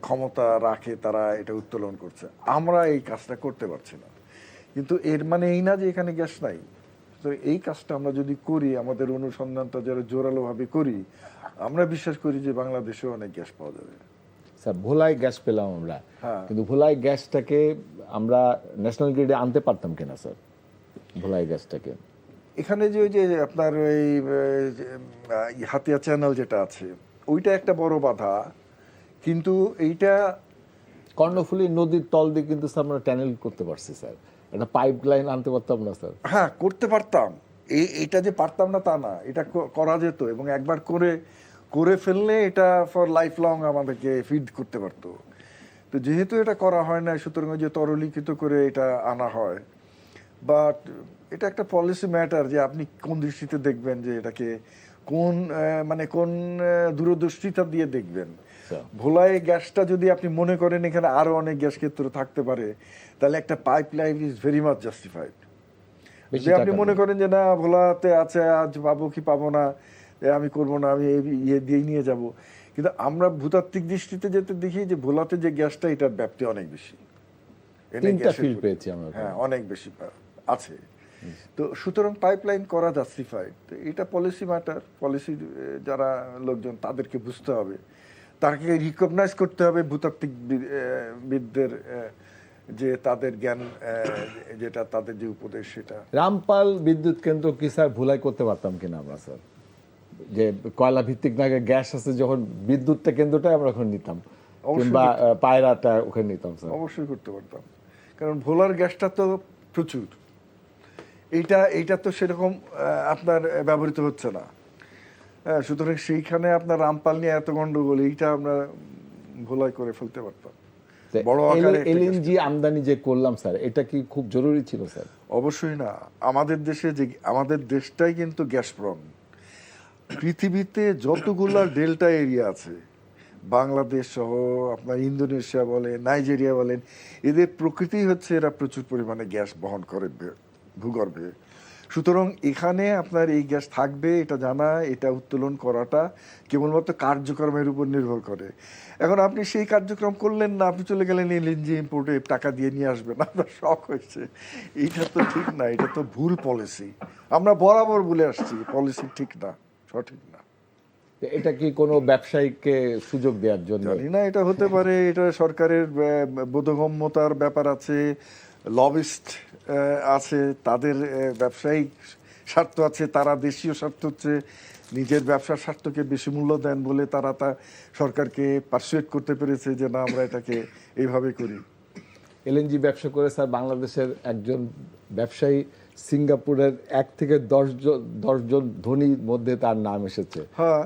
ক্ষমতা রাখে, তারা এটা উত্তোলন করছে। আমরা এই কাজটা করতে পারছি না। কিন্তু এর মানে এই না যে এখানে গ্যাস নাই। তো এই কাজটা আমরা যদি করি, আমাদের অনুসন্ধানটা যারা জোরালোভাবে করি, আমরা বিশ্বাস করি যে বাংলাদেশেও অনেক গ্যাস পাওয়া যাবে। স্যার ভোলাই গ্যাস পেলাম আমরা, হ্যাঁ। কিন্তু ভোলাই গ্যাসটাকে আমরা ন্যাশনাল গ্রিডে আনতে পারতাম কিনা স্যার, ভোলাই গ্যাসটাকে? এখানে যে ওই যে আপনার ওই হাতিয়া চ্যানেল যেটা আছে, ওইটা একটা বড় বাধা। কিন্তু এইটা কর্ণফুলী নদীর তল দিয়ে কিন্তু স্যার আমরা টানেল করতে পারছি স্যার, একটা পাইপ লাইন আনতে পারতাম না স্যার? হ্যাঁ, করতে পারতাম। এটা যে পারতাম না তা না, এটা করা যেত। এবং একবার করে ফেললে এটা ফর লাইফ লং আমাদেরকে ফিড করতে পারতো। তো যেহেতু এটা করা হয় না, সুতরাং যে তরলীকৃত করে এটা আনা হয়। বাট এটা একটা পলিসি ম্যাটার, যে আপনি কোন দৃষ্টিতে দেখবেন, যে এটাকে কোন দূরদৃষ্টিতা দিয়ে দেখবেন। ভোলাই গ্যাসটা যদি আপনি মনে করেন এখানে আরো অনেক গ্যাস ক্ষেত্র থাকতে পারে, তাহলে একটা pipe line is very much justified. যে আপনি মনে করেন যে না, ভোলাতে আছে, আজ পাবো কি পাবো না, আমি করবো না, আমি ইয়ে দিয়ে নিয়ে যাব। কিন্তু আমরা ভূতাত্ত্বিক দৃষ্টিতে যেতে দেখি যে ভোলাতে যে গ্যাসটা, এটার ব্যাপ্তি অনেক বেশি। 3টা ফিল্ড পেয়েছি আমরা। হ্যাঁ, অনেক বেশি আছে। তো সুতরাং পাইপলাইন করা জাস্টিফাইড। এটা পলিসি ম্যাটার। পলিসি যারা লোকজন, তাদেরকে বুঝতে হবে, তাকে রিকগনাইজ করতে হবে ভূতাত্ত্বিক বিদদের, যে তাদের জ্ঞান, যেটা তাদের যে উপদেশ, সেটা। রামপাল বিদ্যুৎ কেন্দ্র কি স্যার ভুলাই করতে পারতাম কিনা আমরা স্যার? যে কয়লা ভিত্তিক না গ্যাস আছে, যখন বিদ্যুৎটা কেন্দ্রটাই আমরা ওখানে নিতাম, কিংবা পায়রাটা ওখানে নিতাম স্যার। অবশ্যই করতে পারতাম, কারণ ভোলার গ্যাসটা তো প্রচুর। এইটা তো সেরকম আপনার ব্যবহৃত হচ্ছে না। সুতরাং সেইখানে আপনার রামপাল নিয়ে এত গন্ডগোল, এইটা আমরা ভোলাই করে ফেলতে পারতাম। বড় আকারে এলএনজি আমদানি যে করলাম স্যার, এটা কি খুব জরুরি ছিল স্যার? অবশ্যই না। আমাদের দেশটাই কিন্তু গ্যাস প্রন। পৃথিবীতে যতগুলা ডেল্টা এরিয়া আছে, বাংলাদেশ সহ আপনার ইন্দোনেশিয়া বলেন, নাইজেরিয়া বলেন, এদের প্রকৃতি হচ্ছে এরা প্রচুর পরিমাণে গ্যাস বহন করে ভূগর্ভে। সুতরাং এখানে আপনার এই গ্যাস থাকবে এটা জানা, এটা উত্তোলন করাটা কেবলমাত্র কার্যক্রমের উপর নির্ভর করে। এখন আপনি সেই কার্যক্রম করলেন না, আপনি চলে গেলেন এলএনজি ইম্পোর্টে টাকা দিয়ে নিয়ে আসবেন, আপনার শখ হয়েছে। এইটা তো ঠিক না, এটা তো ভুল পলিসি। আমরা বরাবর বলে আসছি পলিসি ঠিক না, সঠিক না। এটা কি কোনো ব্যবসায়ীকে সুযোগ দেওয়ার জন্য? জানি না, এটা হতে পারে, এটা সরকারের বোধগম্যতার ব্যাপার আছে, লবিস্ট আছে, তাদের ব্যবসায়িক স্বার্থ আছে, তারা দেশীয় স্বার্থ হচ্ছে নিজের ব্যবসার স্বার্থকে বেশি মূল্য দেন বলে তারা সরকারকে পারসুয়েট করতে পেরেছে যে না আমরা এটাকে এইভাবে করি। এলএনজি ব্যবসা করে স্যার বাংলাদেশের একজন ব্যবসায়ী সিঙ্গাপুরের 1 থেকে 10 জন ধনীর মধ্যে তার নাম এসেছে। হ্যাঁ,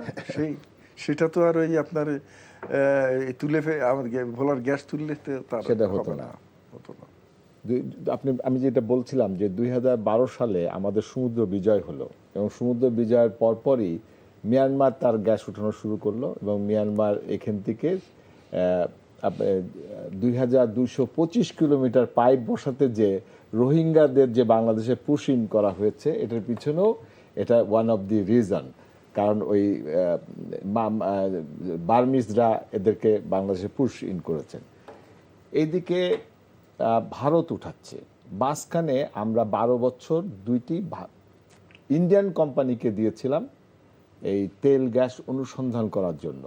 সেটা তো আর ওই আপনার ভোলার গ্যাস তুললে তার সেটা হতো না। আমি যেটা বলছিলাম যে 2012 সালে আমাদের সমুদ্র বিজয় হলো এবং সমুদ্র বিজয়ের পরপরই মিয়ানমার তার গ্যাস উঠানো শুরু করলো এবং মিয়ানমার এখান থেকে 2225 কিলোমিটার পাইপ বসাতে যে রোহিঙ্গাদের যে বাংলাদেশে পুশ ইন করা হয়েছে, এটার পিছনেও এটা ওয়ান অফ দি রিজন। কারণ ওই বার্মিজরা এদেরকে বাংলাদেশে পুশ ইন করেছেন। এইদিকে ভারত উঠাচ্ছে, মাঝখানে আমরা 12 বছর 2টি ইন্ডিয়ান কোম্পানিকে দিয়েছিলাম এই তেল গ্যাস অনুসন্ধান করার জন্য।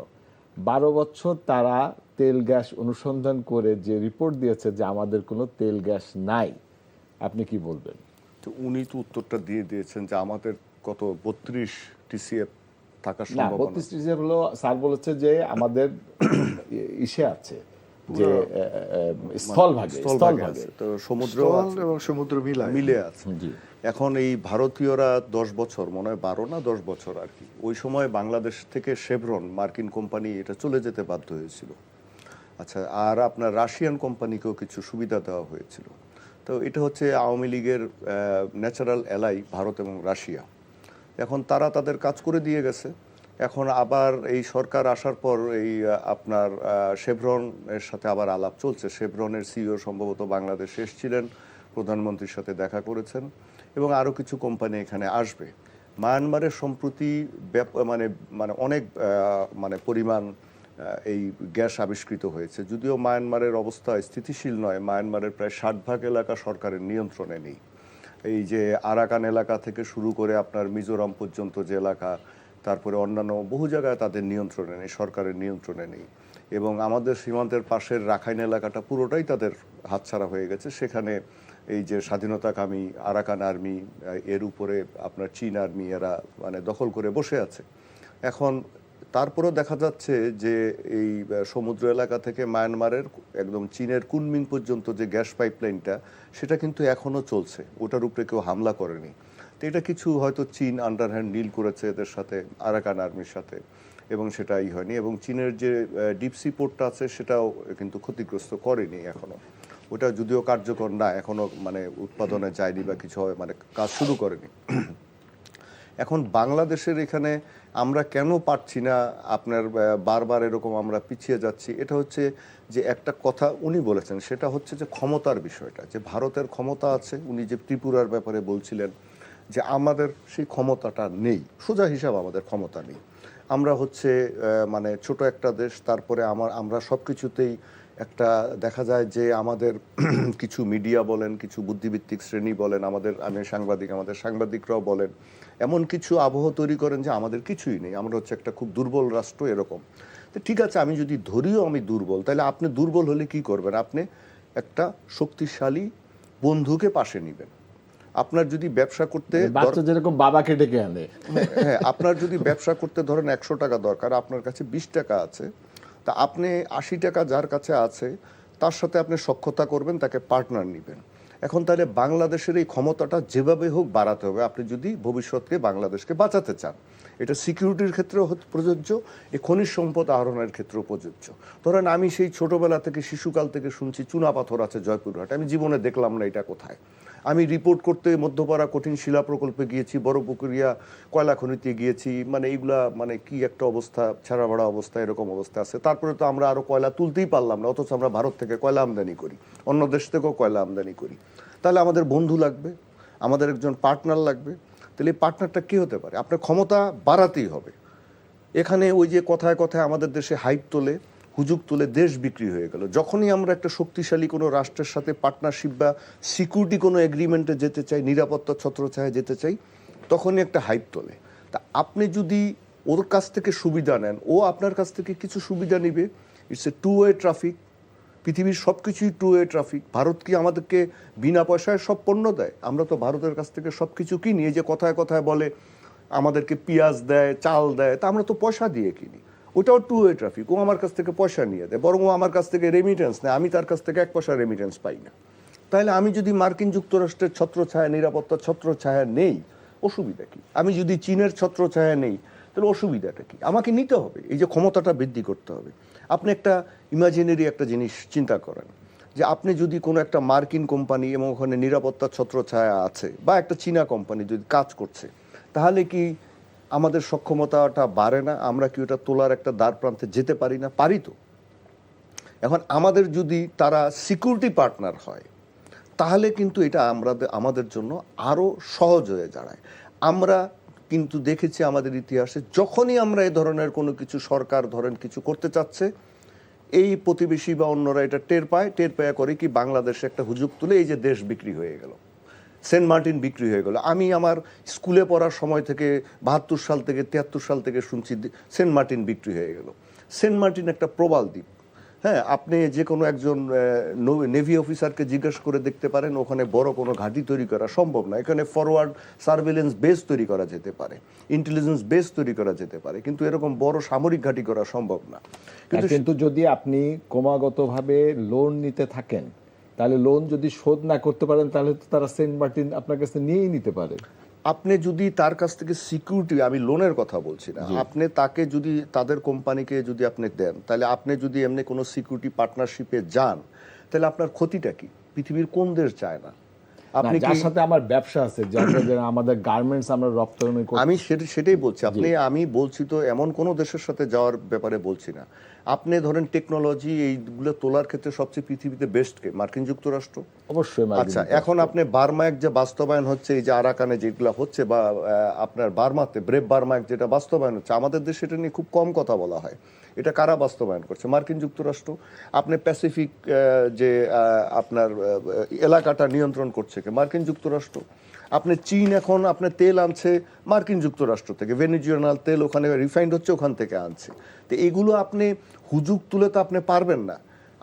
12 বছর তারা তেল গ্যাস অনুসন্ধান করে যে রিপোর্ট দিয়েছে যে আমাদের কোনো তেল গ্যাস নাই। আপনি কি বলবেন? তো উনি তো উত্তরটা দিয়ে দিয়েছেন যে আমাদের কত 32 টিসিএফ থাকার না, সম্ভাবনা। 32 টিসিএফ হলো, স্যার বলেছে যে আমাদের ইসে আছে যে স্থলভাগে আছে, তো সমুদ্র এবং সমুদ্র মিলে আছে। এখন এই ভারতীয়রা 10 বছর, মনে হয় 12 না 10 বছর আর কি, ওই সময় বাংলাদেশ থেকে শেভরন মার্কিন কোম্পানি এটা চলে যেতে বাধ্য হয়েছিল। আচ্ছা, আর আপনার রাশিয়ান কোম্পানিকেও কিছু সুবিধা দেওয়া হয়েছিল। তো এটা হচ্ছে আওয়ামী লীগের ন্যাচারাল অ্যালাই ভারত এবং রাশিয়া। এখন তারা তাদের কাজ করে দিয়ে গেছে। এখন আবার এই সরকার আসার পর এই আপনার শেভরনের সাথে আবার আলাপ চলছে। শেভরনের সিইও সম্ভবত বাংলাদেশে এসেছিলেন, প্রধানমন্ত্রীর সাথে দেখা করেছেন এবং আরও কিছু কোম্পানি এখানে আসবে। মায়ানমারের সম্প্রতি মানে অনেক পরিমাণ এই গ্যাস আবিষ্কৃত হয়েছে। যদিও মায়ানমারের অবস্থা স্থিতিশীল নয়, মায়ানমারের প্রায় 60% এলাকা সরকারের নিয়ন্ত্রণে নেই। এই যে আরাকান এলাকা থেকে শুরু করে আপনার মিজোরাম পর্যন্ত যে এলাকা, তারপরে অন্যান্য বহু জায়গায় তাদের নিয়ন্ত্রণে নেই, সরকারের নিয়ন্ত্রণে নেই। এবং আমাদের সীমান্তের পাশের রাখাইন এলাকাটা পুরোটাই তাদের হাতছাড়া হয়ে গেছে। সেখানে এই যে স্বাধীনতাকামী আরাকান আর্মি, এর উপরে আপনার চীন আর্মি, এরা দখল করে বসে আছে। এখন তারপরেও দেখা যাচ্ছে যে এই সমুদ্র এলাকা থেকে মায়ানমারের একদম চীনের কুনমিং পর্যন্ত যে গ্যাস পাইপলাইনটা, সেটা কিন্তু এখনও চলছে, ওটার উপরে কেউ হামলা করেনি। তো এটা কিছু হয়তো চীন আন্ডারহ্যান্ড ডিল করেছে এদের সাথে, আরাকান আর্মির সাথে, এবং সেটাই হয়নি। এবং চীনের যে ডিপসি পোর্টটা আছে সেটাও কিন্তু ক্ষতিগ্রস্ত করেনি এখনো। ওটা যদিও কার্যকর না, এখনো উৎপাদনে যায়নি বা কিছু কাজ শুরু করেনি। এখন বাংলাদেশের এখানে আমরা কেন পারছি না, আপনার বারবার এরকম আমরা পিছিয়ে যাচ্ছি, এটা হচ্ছে যে একটা কথা উনি বলেছেন, সেটা হচ্ছে যে ক্ষমতার বিষয়টা, যে ভারতের ক্ষমতা আছে। উনি যে ত্রিপুরার ব্যাপারে বলছিলেন যে আমাদের সেই ক্ষমতাটা নেই, সোজা হিসাব আমাদের ক্ষমতা নেই। আমরা হচ্ছে ছোট একটা দেশ, তারপরে আমরা সব কিছুতেই একটা দেখা যায় যে আমাদের কিছু মিডিয়া বলেন, কিছু বুদ্ধিভিত্তিক শ্রেণী বলেন, আমি আমাদের সাংবাদিকরাও বলেন, এমন কিছু আবহ তৈরি করেন যে আমাদের কিছুই নেই, আমরা হচ্ছে একটা খুব দুর্বল রাষ্ট্র এরকম। তো ঠিক আছে, আমি যদি ধরিও আমি দুর্বল, তাহলে আপনি দুর্বল হলে কি করবেন? আপনি একটা শক্তিশালী বন্ধুকে পাশে নিবেন। আপনার যদি ব্যবসা করতে যেরকম বাবাকে ডেকে আনে, হ্যাঁ, আপনার যদি ব্যবসা করতে ধরেন 100 টাকা দরকার, আপনার কাছে 20 টাকা আছে, তা আপনি 80 টাকা যার কাছে আছে তার সাথে আপনি সখ্যতা করবেন, তাকে পার্টনার নেবেন। এখন তাহলে বাংলাদেশের এই ক্ষমতাটা যেভাবে হোক বাড়াতে হবে, আপনি যদি ভবিষ্যৎকে বাংলাদেশকে বাঁচাতে চান। এটা সিকিউরিটির ক্ষেত্রেও প্রযোজ্য, এই খনিজ সম্পদ আহরণের ক্ষেত্রেও প্রযোজ্য। ধরেন আমি সেই ছোটবেলা থেকে, শিশুকাল থেকে শুনছি চুনাপাথর আছে জয়পুরহাটে, আমি জীবনে দেখলাম না এটা কোথায়। আমি রিপোর্ট করতে মধ্যপাড়া কঠিন শিলা প্রকল্পে গিয়েছি, বড়পুকুরিয়া কয়লা খনিতে গিয়েছি, এইগুলা কি একটা অবস্থা, ছেঁড়া ভাড়া অবস্থা, এরকম অবস্থা আছে। তারপরে তো আমরা আরো কয়লা তুলতেই পারলাম না, অথচ আমরা ভারত থেকে কয়লা আমদানি করি, অন্য দেশ থেকেও কয়লা আমদানি করি। তাহলে আমাদের বন্ধু লাগবে, আমাদের একজন পার্টনার লাগবে। তাহলে এই পার্টনারটা কী হতে পারে? আপনার ক্ষমতা বাড়াতেই হবে। এখানে ওই যে কথায় কথায় আমাদের দেশে হাইপ তোলে, হুজুগ তোলে, দেশ বিক্রি হয়ে গেল। যখনই আমরা একটা শক্তিশালী কোনো রাষ্ট্রের সাথে পার্টনারশিপ বা সিকিউরিটি কোনো এগ্রিমেন্টে যেতে চাই, নিরাপত্তা ছত্রছায়ায় যেতে চাই, তখনই একটা হাইপ তোলে। তা আপনি যদি ওর কাছ থেকে সুবিধা নেন, ও আপনার কাছ থেকে কিছু সুবিধা নিবে। It's a two way traffic. পৃথিবীর সব কিছুই টু ওয়ে ট্রাফিক। ভারত কি আমাদেরকে বিনা পয়সায় সব পণ্য দেয়? আমরা তো ভারতের কাছ থেকে সব কিছু কিনি। এই যে কথায় কথায় বলে আমাদেরকে পেঁয়াজ দেয়, চাল দেয়, তা আমরা তো পয়সা দিয়ে কিনি। ওটাও টু ওয়ে ট্রাফিক। ও আমার কাছ থেকে পয়সা নিয়ে দেয়, বরং ও আমার কাছ থেকে রেমিটেন্স নেয়, আমি তার কাছ থেকে 1 পয়সা রেমিটেন্স পাই না। তাহলে আমি যদি মার্কিন যুক্তরাষ্ট্রের ছত্রছায়া, নিরাপত্তা ছত্রছায়া নেই, অসুবিধা কি? আমি যদি চীনের ছত্রছায়া নেই, তাহলে অসুবিধাটা কি? আমাকে নিতে হবে, এই যে ক্ষমতাটা বৃদ্ধি করতে হবে। আপনি একটা ইমাজিনারি একটা জিনিস চিন্তা করেন, যে আপনি যদি কোনো একটা মার্কিন কোম্পানি এবং ওখানে নিরাপত্তা ছত্রছায়া আছে, বা একটা চীনা কোম্পানি যদি কাজ করছে, তাহলে কি আমাদের সক্ষমতাটা বাড়ে না? আমরা কি ওটা তোলার একটা দ্বার প্রান্তে যেতে পারি না? পারি তো। এখন আমাদের যদি তারা সিকিউরিটি পার্টনার হয়, তাহলে কিন্তু এটা আমাদের জন্য আরও সহজ হয়ে দাঁড়ায়। আমরা কিন্তু দেখেছি আমাদের ইতিহাসে, যখনই আমরা এ ধরনের কোনো কিছু সরকার ধরেন কিছু করতে চাচ্ছে, এই প্রতিবেশী বা অন্যরা এটা টের পায় করে কি বাংলাদেশে একটা হুজুগ তুলে, এই যে দেশ বিক্রি হয়ে গেল, সেন্ট মার্টিন বিক্রি হয়ে গেল। আমি আমার স্কুলে পড়ার সময় থেকে 72 সাল থেকে 73 সাল থেকে শুনছি সেন্ট মার্টিন বিক্রি হয়ে গেল। সেন্ট মার্টিন একটা প্রবাল দ্বীপ। হ্যাঁ, আপনি যে কোনো একজন নেভি অফিসারকে জিজ্ঞেস করে দেখতে পারেন, ওখানে বড় কোনো ঘাঁটি তৈরি করা সম্ভব না। এখানে ফরওয়ার্ড সার্ভেলেন্স বেস তৈরি করা যেতে পারে, ইন্টেলিজেন্স বেস তৈরি করা যেতে পারে, কিন্তু এরকম বড় সামরিক ঘাঁটি করা সম্ভব না। কিন্তু যদি আপনি ক্রমাগতভাবে লোন নিতে থাকেন, তাহলে লোন যদি শোধ না করতে পারেন, তাহলে তো তারা সেন্ট মার্টিন আপনার কাছে নিয়েই নিতে পারে। আপনি যদি তার কাছ থেকে সিকিউরিটি, আমি লোনের কথা বলছি না, আপনি তাকে যদি তাদের কোম্পানিকে যদি আপনি দেন, তাহলে আপনি যদি এমনি কোনো সিকিউরিটি পার্টনারশিপে যান, তাহলে আপনার ক্ষতিটা কি? পৃথিবীর কোন দেশ চায় না? আপনি যার সাথে আমার ব্যবসা আছে, আমাদের গার্মেন্টস আমরা রপ্তানি করি, আমি সেটাই বলছি। আমি বলছি তো এমন কোনো দেশের সাথে যাওয়ার ব্যাপারে বলছি না। আপনি ধরেন টেকনোলজি এইগুলো তোলার ক্ষেত্রে সবচেয়ে পৃথিবীতে বেস্ট কে? মার্কিন যুক্তরাষ্ট্র। অবশ্যই। আচ্ছা, এখন আপনি বার্মা এক যে বাস্তবায়ন হচ্ছে, এই যে আরাকানে যেগুলো হচ্ছে, বা আপনার বার্মাতে ব্রেভ বার্মা এক যেটা বাস্তবায়ন হচ্ছে, আমাদের দেশে এটা নিয়ে খুব কম কথা বলা হয়। এটা কারা বাস্তবায়ন করছে? মার্কিন যুক্তরাষ্ট্র। আপনি প্যাসিফিক যে আপনার এলাকাটা নিয়ন্ত্রণ করছে কে? মার্কিন যুক্তরাষ্ট্র। আপনি চীন এখন আপনার তেল আনছে মার্কিন যুক্তরাষ্ট্র থেকে, ভেনেজুয়েলার তেল ওখানে রিফাইন্ড হচ্ছে, ওখান থেকে আনছে। তো এগুলো আপনি হুজুগ তুলে তো আপনি পারবেন না।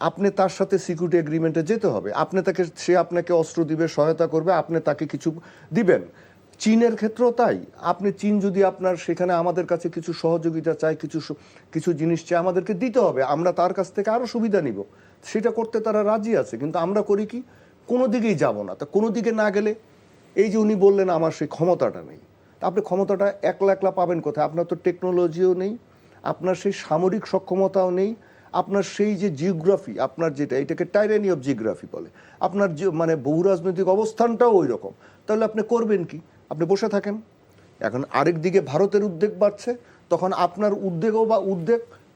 আপনি তার সাথে সিকিউরিটি এগ্রিমেন্টে যেতে হবে। সে আপনাকে অস্ত্র দিবে, সহায়তা করবে, আপনি তাকে কিছু দিবেন। চীনের ক্ষেত্রেও তাই। আপনি চীন যদি আপনার সেখানে আমাদের কাছে কিছু সহযোগিতা চায়, কিছু জিনিস চায়, আমাদেরকে দিতে হবে। আমরা তার কাছ থেকে আরও সুবিধা নিব, সেটা করতে তারা রাজি আছে। কিন্তু আমরা করি কি? কোনো দিকেই যাব না। তা কোনো দিকে না গেলে, এই যে উনি বললেন আমার সেই ক্ষমতাটা নেই, তা আপনি ক্ষমতাটা একলা একলা পাবেন কোথায়? আপনার তো টেকনোলজিও নেই, আপনার সেই সামরিক সক্ষমতাও নেই, আপনার সেই যে জিওগ্রাফি, আপনার যেটা, এটাকে টাইরানি অফ জিওগ্রাফি বলে, আপনার যে মানে বহু রাজনৈতিক অবস্থানটাও ওই রকম। তাহলে আপনি করবেন কি? আপনি বসে থাকেন। এখন আরেক দিকে ভারতের উদ্বেগ বাড়ছে, তখন আপনার উদ্বেগ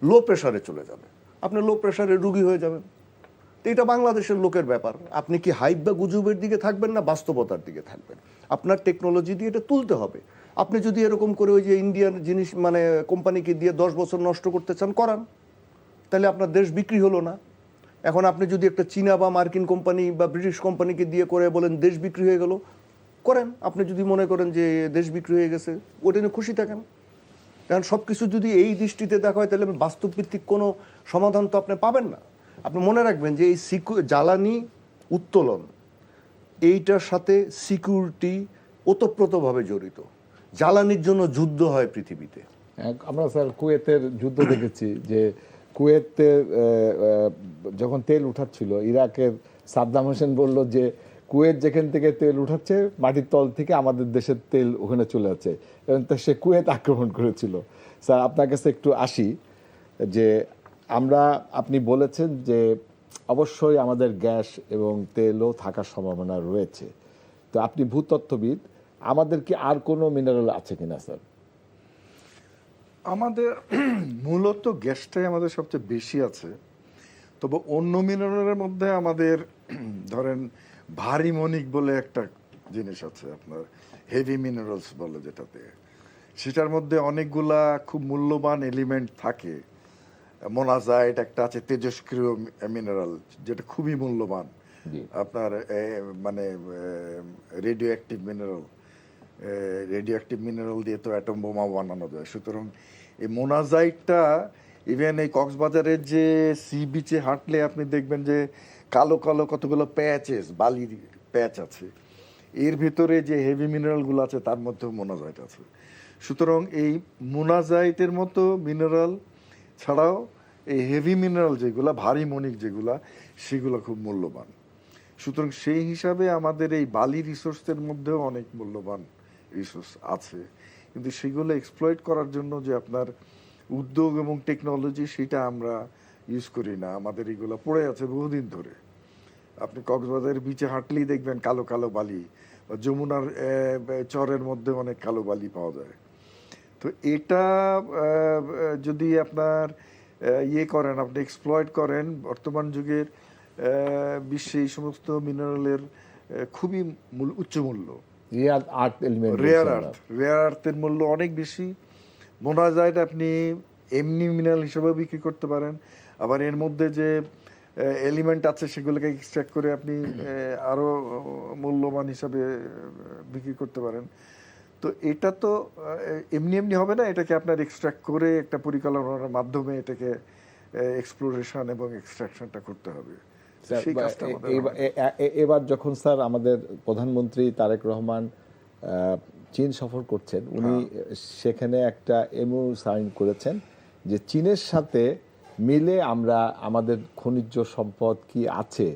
লো প্রেশারে চলে যাবে, আপনি লো প্রেশারে রুগী হয়ে যাবেন। তো এটা বাংলাদেশের লোকের ব্যাপার। আপনি কি হাইপ বা গুজবের দিকে থাকবেন, না বাস্তবতার দিকে থাকবেন? আপনার টেকনোলজি দিয়ে এটা তুলতে হবে। আপনি যদি এরকম করে ওই যে ইন্ডিয়ান জিনিস মানে কোম্পানিকে দিয়ে 10 বছর নষ্ট করতে চান, করান, তাহলে আপনার দেশ বিক্রি হলো না। এখন আপনি যদি একটা চীনা বা মার্কিন কোম্পানি বা ব্রিটিশ কোম্পানিকে দিয়ে করে বলেন দেশ বিক্রি হয়ে গেল, করেন। আপনি যদি মনে করেন যে দেশ বিক্রি হয়ে গেছে, ওটা নিয়ে খুশি থাকেন। কারণ সব কিছু যদি এই দৃষ্টিতে দেখা হয়, তাহলে বাস্তবভিত্তিক কোনো সমাধান তো আপনি পাবেন না। আপনি মনে রাখবেন যে এই জ্বালানি উত্তোলন, এইটার সাথে সিকিউরিটি ওতপ্রোতভাবে জড়িত। জ্বালানির জন্য যুদ্ধ হয় পৃথিবীতে। আমরা স্যার কুয়েতের যুদ্ধ দেখেছি, যে কুয়েতে যখন তেল উঠাচ্ছিল, ইরাকের সাদ্দাম হোসেন বলল যে কুয়েত যেখান থেকে তেল উঠাচ্ছে, মাটির তল থেকে আমাদের দেশের তেল ওখানে চলে যাচ্ছে, এবং সে কুয়েত আক্রমণ করেছিল। স্যার আপনার কাছে একটু আসি, যে আপনি বলেছেন যে অবশ্যই আমাদের গ্যাস এবং তেলও থাকার সম্ভাবনা রয়েছে। তো আপনি ভূতত্ত্ববিদ, আমাদের কি আর কোনো মিনারেল আছে কিনা স্যার? আমাদের মূলত গ্যাসটাই আমাদের সবচেয়ে বেশি আছে। তবে অন্য মিনারেলের মধ্যে আমাদের ধরেন ভারী মণিক বলে একটা জিনিস আছে আপনার হেভি মিনারেলস বলে যেটাতে, সেটার মধ্যে অনেকগুলা খুব মূল্যবান এলিমেন্ট থাকে। মোনাজাইট একটা আছে, তেজস্ক্রিয় মিনারেল, যেটা খুবই মূল্যবান। জি। আপনার মানে রেডিও অ্যাক্টিভ মিনারেল দিয়ে তো অ্যাটম বোমা বানানো যায়। সুতরাং এই মোনাজাইটটা ইভেন এই কক্সবাজারের যে সি বিচে হাঁটলে আপনি দেখবেন যে কালো কালো কতগুলো প্যাচেস, বালির প্যাচ আছে, এর ভিতরে যে হেভি মিনারেলগুলো আছে তার মধ্যেও মোনাজাইট আছে। সুতরাং এই মোনাজাইটের মতো মিনারেল ছাড়াও এই হেভি মিনারেল যেগুলা, ভারী মণিক যেগুলা, সেগুলো খুব মূল্যবান। সুতরাং সেই হিসাবে আমাদের এই বালি রিসোর্সের মধ্যেও অনেক মূল্যবান রিসোর্স আছে, কিন্তু সেগুলো এক্সপ্লয়েট করার জন্য যে আপনার উদ্যোগ এবং টেকনোলজি, সেটা আমরা ইউজ করি না। আমাদের এগুলো পড়ে আছে বহুদিন ধরে। আপনি কক্সবাজারের বিচে হাঁটলেই দেখবেন কালো কালো বালি, বা যমুনার চরের মধ্যে অনেক কালো বালি পাওয়া যায়। তো এটা যদি আপনার ইয়ে করেন, আপনি এক্সপ্লয়েট করেন, বর্তমান যুগের বিশ্বে এই সমস্ত মিনারেলের খুবই উচ্চ মূল্য। রেয়ার আর্থ এলিমেন্ট, রেয়ার আর্থের মূল্য অনেক বেশি। মোনাজাইট আপনি এমনি মিনারেল হিসেবেও বিক্রি করতে পারেন, আবার এর মধ্যে যে এলিমেন্ট আছে সেগুলোকে এক্সট্রাক্ট করে আপনি আরো মূল্যবান হিসাবে বিক্রি করতে পারেন। তো এটা তো এমনি এমনি হবে না, এটাকে আপনার এক্সট্রাক্ট করে একটা পরিকল্পনার মাধ্যমে এটাকে এক্সপ্লোরেশন এবং এক্সট্রাকশনটা করতে হবে। সেই কাজটা আমাদের এবার যখন স্যার আমাদের প্রধানমন্ত্রী তারেক রহমান চীন সফর করছেন, উনি সেখানে একটা এমও সাইন করেছেন যে চীনের সাথে মিলে আমরা আমাদের খনিজ সম্পদ কি আছে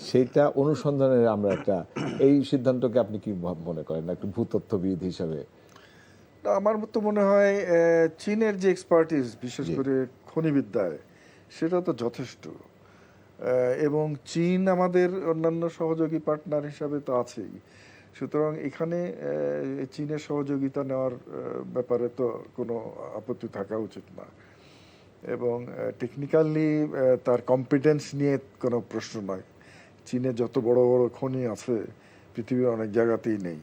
সেটা অনুসন্ধানের আমরা একটা, এই সিদ্ধান্তকে আপনি কি মনে করেন একটা ভূতত্ত্ববিদ হিসাবে? আমার তো মনে হয় চীনের যে এক্সপার্টিস, বিশেষ করে খনিবিদ্যায়, সেটা তো যথেষ্ট। এবং চীন আমাদের অন্যান্য সহযোগী পার্টনার হিসাবে তো আছেই। সুতরাং এখানে চীনের সহযোগিতা নেওয়ার ব্যাপারে তো কোনো আপত্তি থাকা উচিত না। এবং টেকনিক্যালি তার কম্পিটেন্স নিয়ে কোনো প্রশ্ন নয়। চীনে যত বড় বড় খনি আছে পৃথিবীর অনেক জায়গাতেই নেই।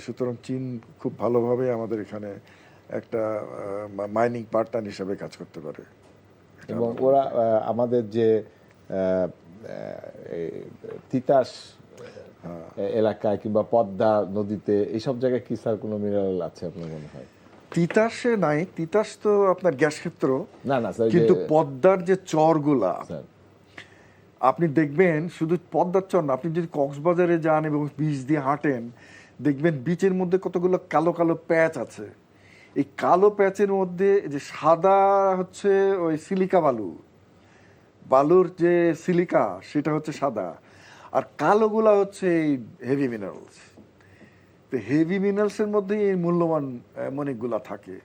সুতরাং চীন খুব ভালোভাবে আমাদের এখানে একটা মাইনিং পার্টনার হিসাবে কাজ করতে পারে। এবং ওরা আমাদের যে তিতাস এলাকায় কিংবা পদ্মা নদীতে এইসব জায়গায় কি স্যার কোনো মিনারেল আছে আপনার মনে হয়? তিতাসে নাই, তিতাস তো আপনার গ্যাস ক্ষেত্র, না না স্যার, কিন্তু পদ্মার যে চরগুলা স্যার আপনি দেখবেন, শুধু পদ্মার চর না, আপনি যদি কক্সবাজারে যান এবং বিচ দিয়ে হাঁটেন, দেখবেন বিচের মধ্যে কতগুলো কালো কালো প্যাচ আছে। এই কালো প্যাচের মধ্যে যে সাদা হচ্ছে ওই সিলিকা বালুর যে সিলিকা, সেটা হচ্ছে সাদা, আর কালোগুলা হচ্ছে এই হেভি মিনারেলস। তো হেভি মিনারেলসের মধ্যে এই মূল্যবান মণিকগুলা থাকে।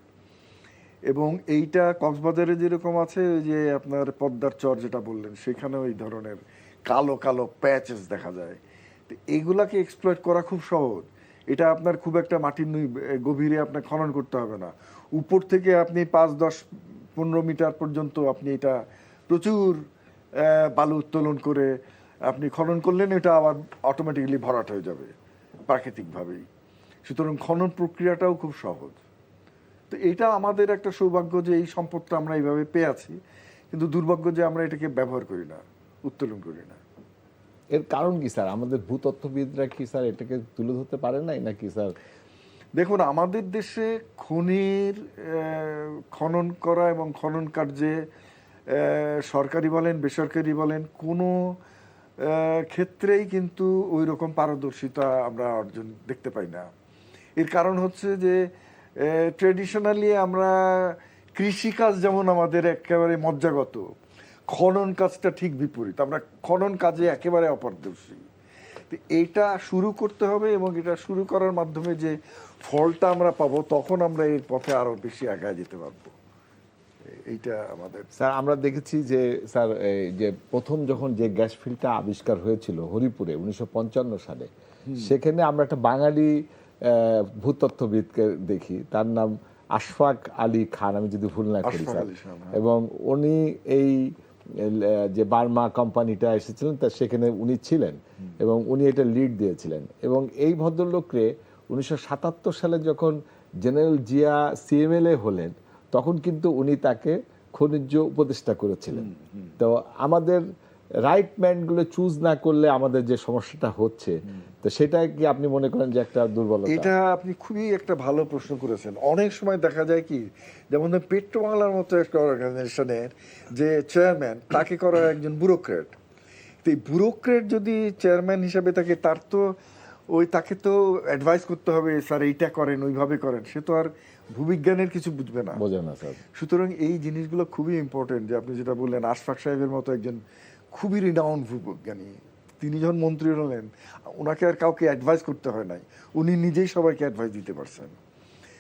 এবং এইটা কক্সবাজারে যেরকম আছে, যে আপনার পদ্মার চর যেটা বললেন, সেখানেও এই ধরনের কালো কালো প্যাচেস দেখা যায়। তো এইগুলাকে এক্সপ্লয়েট করা খুব সহজ। এটা আপনার খুব একটা মাটির গভীরে আপনার খনন করতে হবে না। উপর থেকে আপনি 5-10-15 মিটার পর্যন্ত আপনি এটা প্রচুর বালু উত্তোলন করে আপনি খনন করলেন, এটা আবার অটোমেটিক্যালি ভরাট হয়ে যাবে প্রাকৃতিকভাবেই। সুতরাং খনন প্রক্রিয়াটাও খুব সহজ। তো এটা আমাদের একটা সৌভাগ্য যে এই সম্পদটা আমরা এইভাবে পেয়ে আছি, কিন্তু দুর্ভাগ্য যে আমরা এটাকে ব্যবহার করি না, উত্তোলন করি না। এর কারণ কি স্যার? আমাদের ভূতত্ত্ববিদরা কি স্যার এটাকে তুলে ধরতে পারেন নাই নাকি স্যার? দেখুন, আমাদের দেশে খনির খনন করা এবং খনন কার্যে সরকারি বলেন বেসরকারি বলেন কোনো ক্ষেত্রেই কিন্তু ওই রকম পারদর্শিতা আমরা অর্জন দেখতে পাই না। এর কারণ হচ্ছে যে ট্রেডিশনালি আমরা কৃষিকাজ যেমন আমাদের একেবারে মজ্জাগত, খনন কাজটা ঠিক বিপরীত। আমরা খনন কাজে একেবারে অপারদর্শী। তো এইটা শুরু করতে হবে, এবং এটা শুরু করার মাধ্যমে যে ফলটা আমরা পাবো, তখন আমরা এর পথে আরো বেশি আগায় যেতে পারবো। এইটা আমাদের। স্যার আমরা দেখেছি যে স্যার যে প্রথম যখন যে গ্যাস ফিল্ডটা আবিষ্কার হয়েছিল হরিপুরে 1955 সালে, সেখানে আমরা একটা বাঙালি ভূতত্ত্ববিদকে দেখি, তার নাম আশফাক আলী খান, আমি যদি ভুল না করি স্যার। এবং উনি এই যে বার্মা কোম্পানিটা এসেছিলেন, তা সেখানে উনি ছিলেন। এবং উনি এটা লিড দিয়েছিলেন। এবং এই ভদ্রলোককে 1977 সালে যখন জেনারেল জিয়া সিএমএলএ হলেন, তখন কিন্তু উনি তাকে খনিজ উপদেষ্টা করেছিলেন। তো আমাদের রাইট ম্যানগুলো চুজ না করলে আমাদের যে সমস্যাটা হচ্ছে, তো সেটা কি আপনি মনে করেন যে একটা দুর্বলতা? এটা আপনি খুবই একটা ভালো প্রশ্ন করেছেন। অনেক সময় দেখা যায় কি, যেমন পেট্রো বাংলার মতো একটা অর্গানাইজেশনের যে চেয়ারম্যান, তাকে করা একজন ব্যুরোক্রেট। তো এই ব্যুরোক্রেট যদি চেয়ারম্যান হিসাবে থাকে, তার তো তাকে তো অ্যাডভাইস করতে হবে, স্যার এইটা করেন, ওইভাবে করেন। সে তো আর ভূবিজ্ঞানের কিছু বুঝবে না। বোঝে না স্যার। সুতরাং এই জিনিসগুলো খুবই ইম্পর্টেন্ট, যে আপনি যেটা বললেন, আশফাক সাহেবের মতো একজন খুবই রিনাউন্ড ভূবিজ্ঞানী, তিনি যখন মন্ত্রী হলেন, ওনাকে আর কাউকে অ্যাডভাইস করতে হয় নাই, উনি নিজেই সবাইকে অ্যাডভাইস দিতে পারছেন।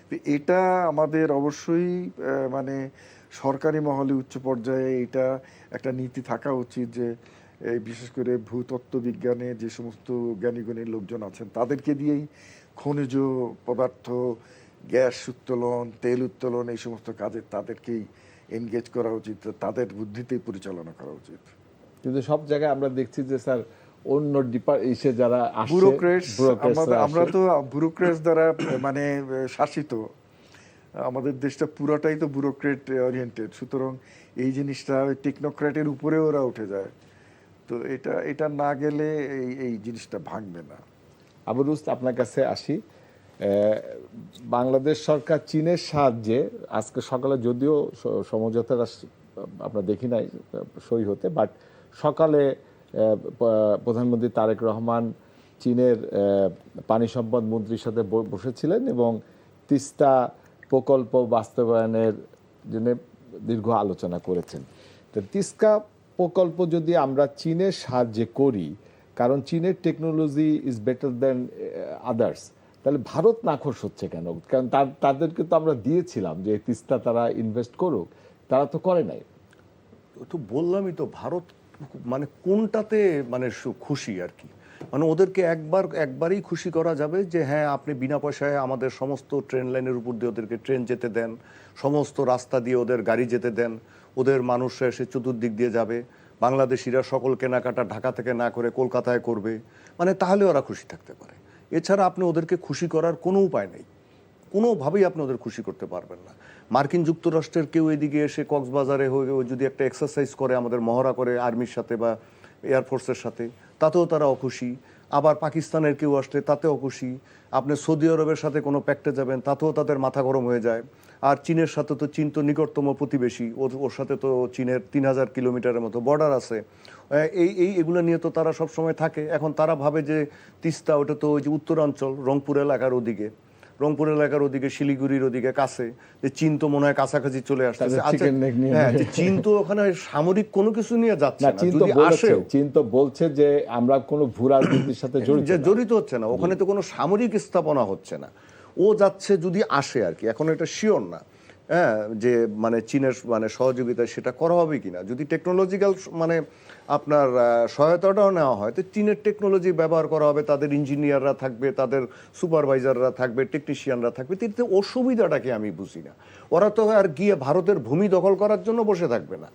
তো এটা আমাদের অবশ্যই মানে সরকারি মহলে উচ্চ পর্যায়ে এটা একটা নীতি থাকা উচিত, যে বিশেষ করে ভূতত্ত্ব বিজ্ঞানে যে সমস্ত জ্ঞানীগুণী লোকজন আছেন, তাদেরকে দিয়েই খনিজ পদার্থ, গ্যাস উত্তোলন, তেল উত্তোলন, এই সমস্ত কাজে তাদেরকেই এনগেজ করা উচিত, তাদের বুদ্ধিতেই পরিচালনা করা উচিত। কিন্তু সব জায়গায় আমরা দেখছি যে স্যার অন্য ইসে যারা আসছে, ব্যুরোক্রেটস, bureaucratsরা আমরা আসে। তো ব্যুরোক্রেটস দ্বারা মানে শাসিত, আমাদের দেশটা পুরোটাই তো ব্যুরোক্রেট ওরিয়েন্টেড। সুতরাং এই জিনিসটা টেকনোক্র্যাটের উপরে ওরা উঠে যায়। তো এটা না গেলে এই জিনিসটা ভাঙবে না। আবু রুস্ত, আপনার কাছে আসি। বাংলাদেশ সরকার চীনের সাহায্যে আজকে সকালে, যদিও সমঝোতাটা আমরা দেখি নাই সই হতে, বাট সকালে প্রধানমন্ত্রী তারেক রহমান চীনের পানি সম্পদ মন্ত্রীর সাথে বসেছিলেন এবং তিস্তা প্রকল্প বাস্তবায়নের জন্য দীর্ঘ আলোচনা করেছেন। তো তিস্তা প্রকল্প যদি আমরা চীনের সাহায্যে করি, কারণ চীনের technology is better then others, তাহলে ভারত নাখোশ হচ্ছে কেন? কারণ তাদেরকে তো আমরা দিয়েছিলাম যে তিস্তা তারা ইনভেস্ট করুক, তারা তো করে নাই। তো বললামই তো, ভারত মানে কোনটাতে মানে খুশি আর কি, মানে ওদেরকে একবারই খুশি করা যাবে যে হ্যাঁ আপনি বিনা পয়সায় আমাদের সমস্ত ট্রেন লাইনের উপর দিয়ে ওদেরকে ট্রেন যেতে দেন, সমস্ত রাস্তা দিয়ে ওদের গাড়ি যেতে দেন, ওদের মানুষরা এসে চতুর্দিক দিয়ে যাবে, বাংলাদেশিরা সকল কেনাকাটা ঢাকা থেকে না করে কলকাতায় করবে, মানে তাহলে ওরা খুশি থাকতে পারে। এছাড়া আপনি ওদেরকে খুশি করার কোনো উপায় নেই, কোনোভাবেই আপনি ওদের খুশি করতে পারবেন না। মার্কিন যুক্তরাষ্ট্রের কেউ এদিকে এসে কক্সবাজারে হয়ে যদি একটা এক্সারসাইজ করে, আমাদের মহড়া করে আর্মির সাথে বা এয়ারফোর্সের সাথে, তাতেও তারা অখুশি। আবার পাকিস্তানের কেউ আসলে তাতেও অখুশি। আপনি সৌদি আরবের সাথে কোনো প্যাক্টে যাবেন, তাতেও তাদের মাথা গরম হয়ে যায়। আর চীনের সাথে তো, চীন তো নিকটতম প্রতিবেশী, ওর সাথে তো চীনের 3000 কিলোমিটারের মতো বর্ডার আছে। এগুলো নিয়ে তো তারা সব সময় থাকে। এখন তারা ভাবে যে তিস্তা, ওটা তো ওই যে উত্তরাঞ্চল, রংপুর এলাকার ওদিকে, শিলিগুড়ির ওদিকে কাছে, যে চীন তো মনে হয় কাছাকাছি চলে আসছে। হ্যাঁ, চীন তো ওখানে সামরিক কোনো কিছু নিয়ে যাচ্ছে না, যদি আসে। চীন তো বলছে যে আমরা কোনো ভূ রাজনীতির সাথে জড়িত হচ্ছে না, ওখানে তো কোনো সামরিক স্থাপনা হচ্ছে না, ও যাচ্ছে যদি আসে আর কি। এখন এটা শিওর না হ্যাঁ যে মানে চীনের মানে সহযোগিতায় সেটা করা হবে কিনা। যদি টেকনোলজিক্যাল মানে আপনার সহায়তাটাও নেওয়া হয়, তো চীনের টেকনোলজি ব্যবহার করা হবে, তাদের ইঞ্জিনিয়াররা থাকবে, তাদের সুপারভাইজাররা থাকবে, টেকনিশিয়ানরা থাকবে। কিন্তু অসুবিধাটাকে আমি বুঝি না। ওরা তো আর গিয়ে ভারতের ভূমি দখল করার জন্য বসে থাকবে না,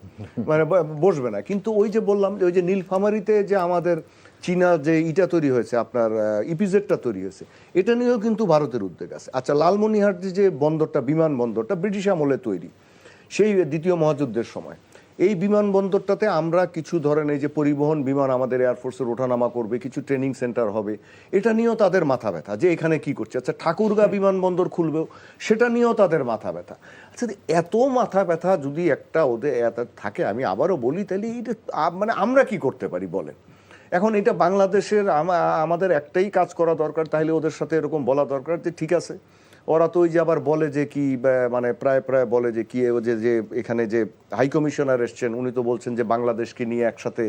মানে বসবে না। কিন্তু ওই যে বললাম, ওই যে নীলফামারীতে যে আমাদের চীনা যে ইটা তৈরি হয়েছে, আপনার ইপিজেডটা তৈরি হয়েছে, এটা নিয়েও কিন্তু ভারতের উদ্যোগ আছে। আচ্ছা, লালমনিরহাট যে বন্দরটা, বিমানবন্দরটা ব্রিটিশ আমলে তৈরি, সেই দ্বিতীয় মহাযুদ্ধের সময়। এই বিমানবন্দরটাতে আমরা কিছু ধরেন এই যে পরিবহন বিমান আমাদের এয়ারফোর্সের ওঠানামা করবে, কিছু ট্রেনিং সেন্টার হবে, এটা নিয়েও তাদের মাথা ব্যথা যে এখানে কি করছে। আচ্ছা, ঠাকুরগাঁ বিমানবন্দর খুলবেও, সেটা নিয়েও তাদের মাথা ব্যথা। আচ্ছা, এত মাথা ব্যথা যদি একটা ওদের থাকে, আমি আবারও বলি, তাহলে এটা মানে আমরা কি করতে পারি বলেন? এখন এটা বাংলাদেশের আমাদের একটাই কাজ করা দরকার, তাহলে ওদের সাথে এরকম বলা দরকার যে ঠিক আছে। ওরা তো ওই যে আবার বলে যে কি, মানে প্রায় বলে যে কি, যে এখানে যে হাই কমিশনার এসছেন, উনি তো বলছেন যে বাংলাদেশকে নিয়ে একসাথে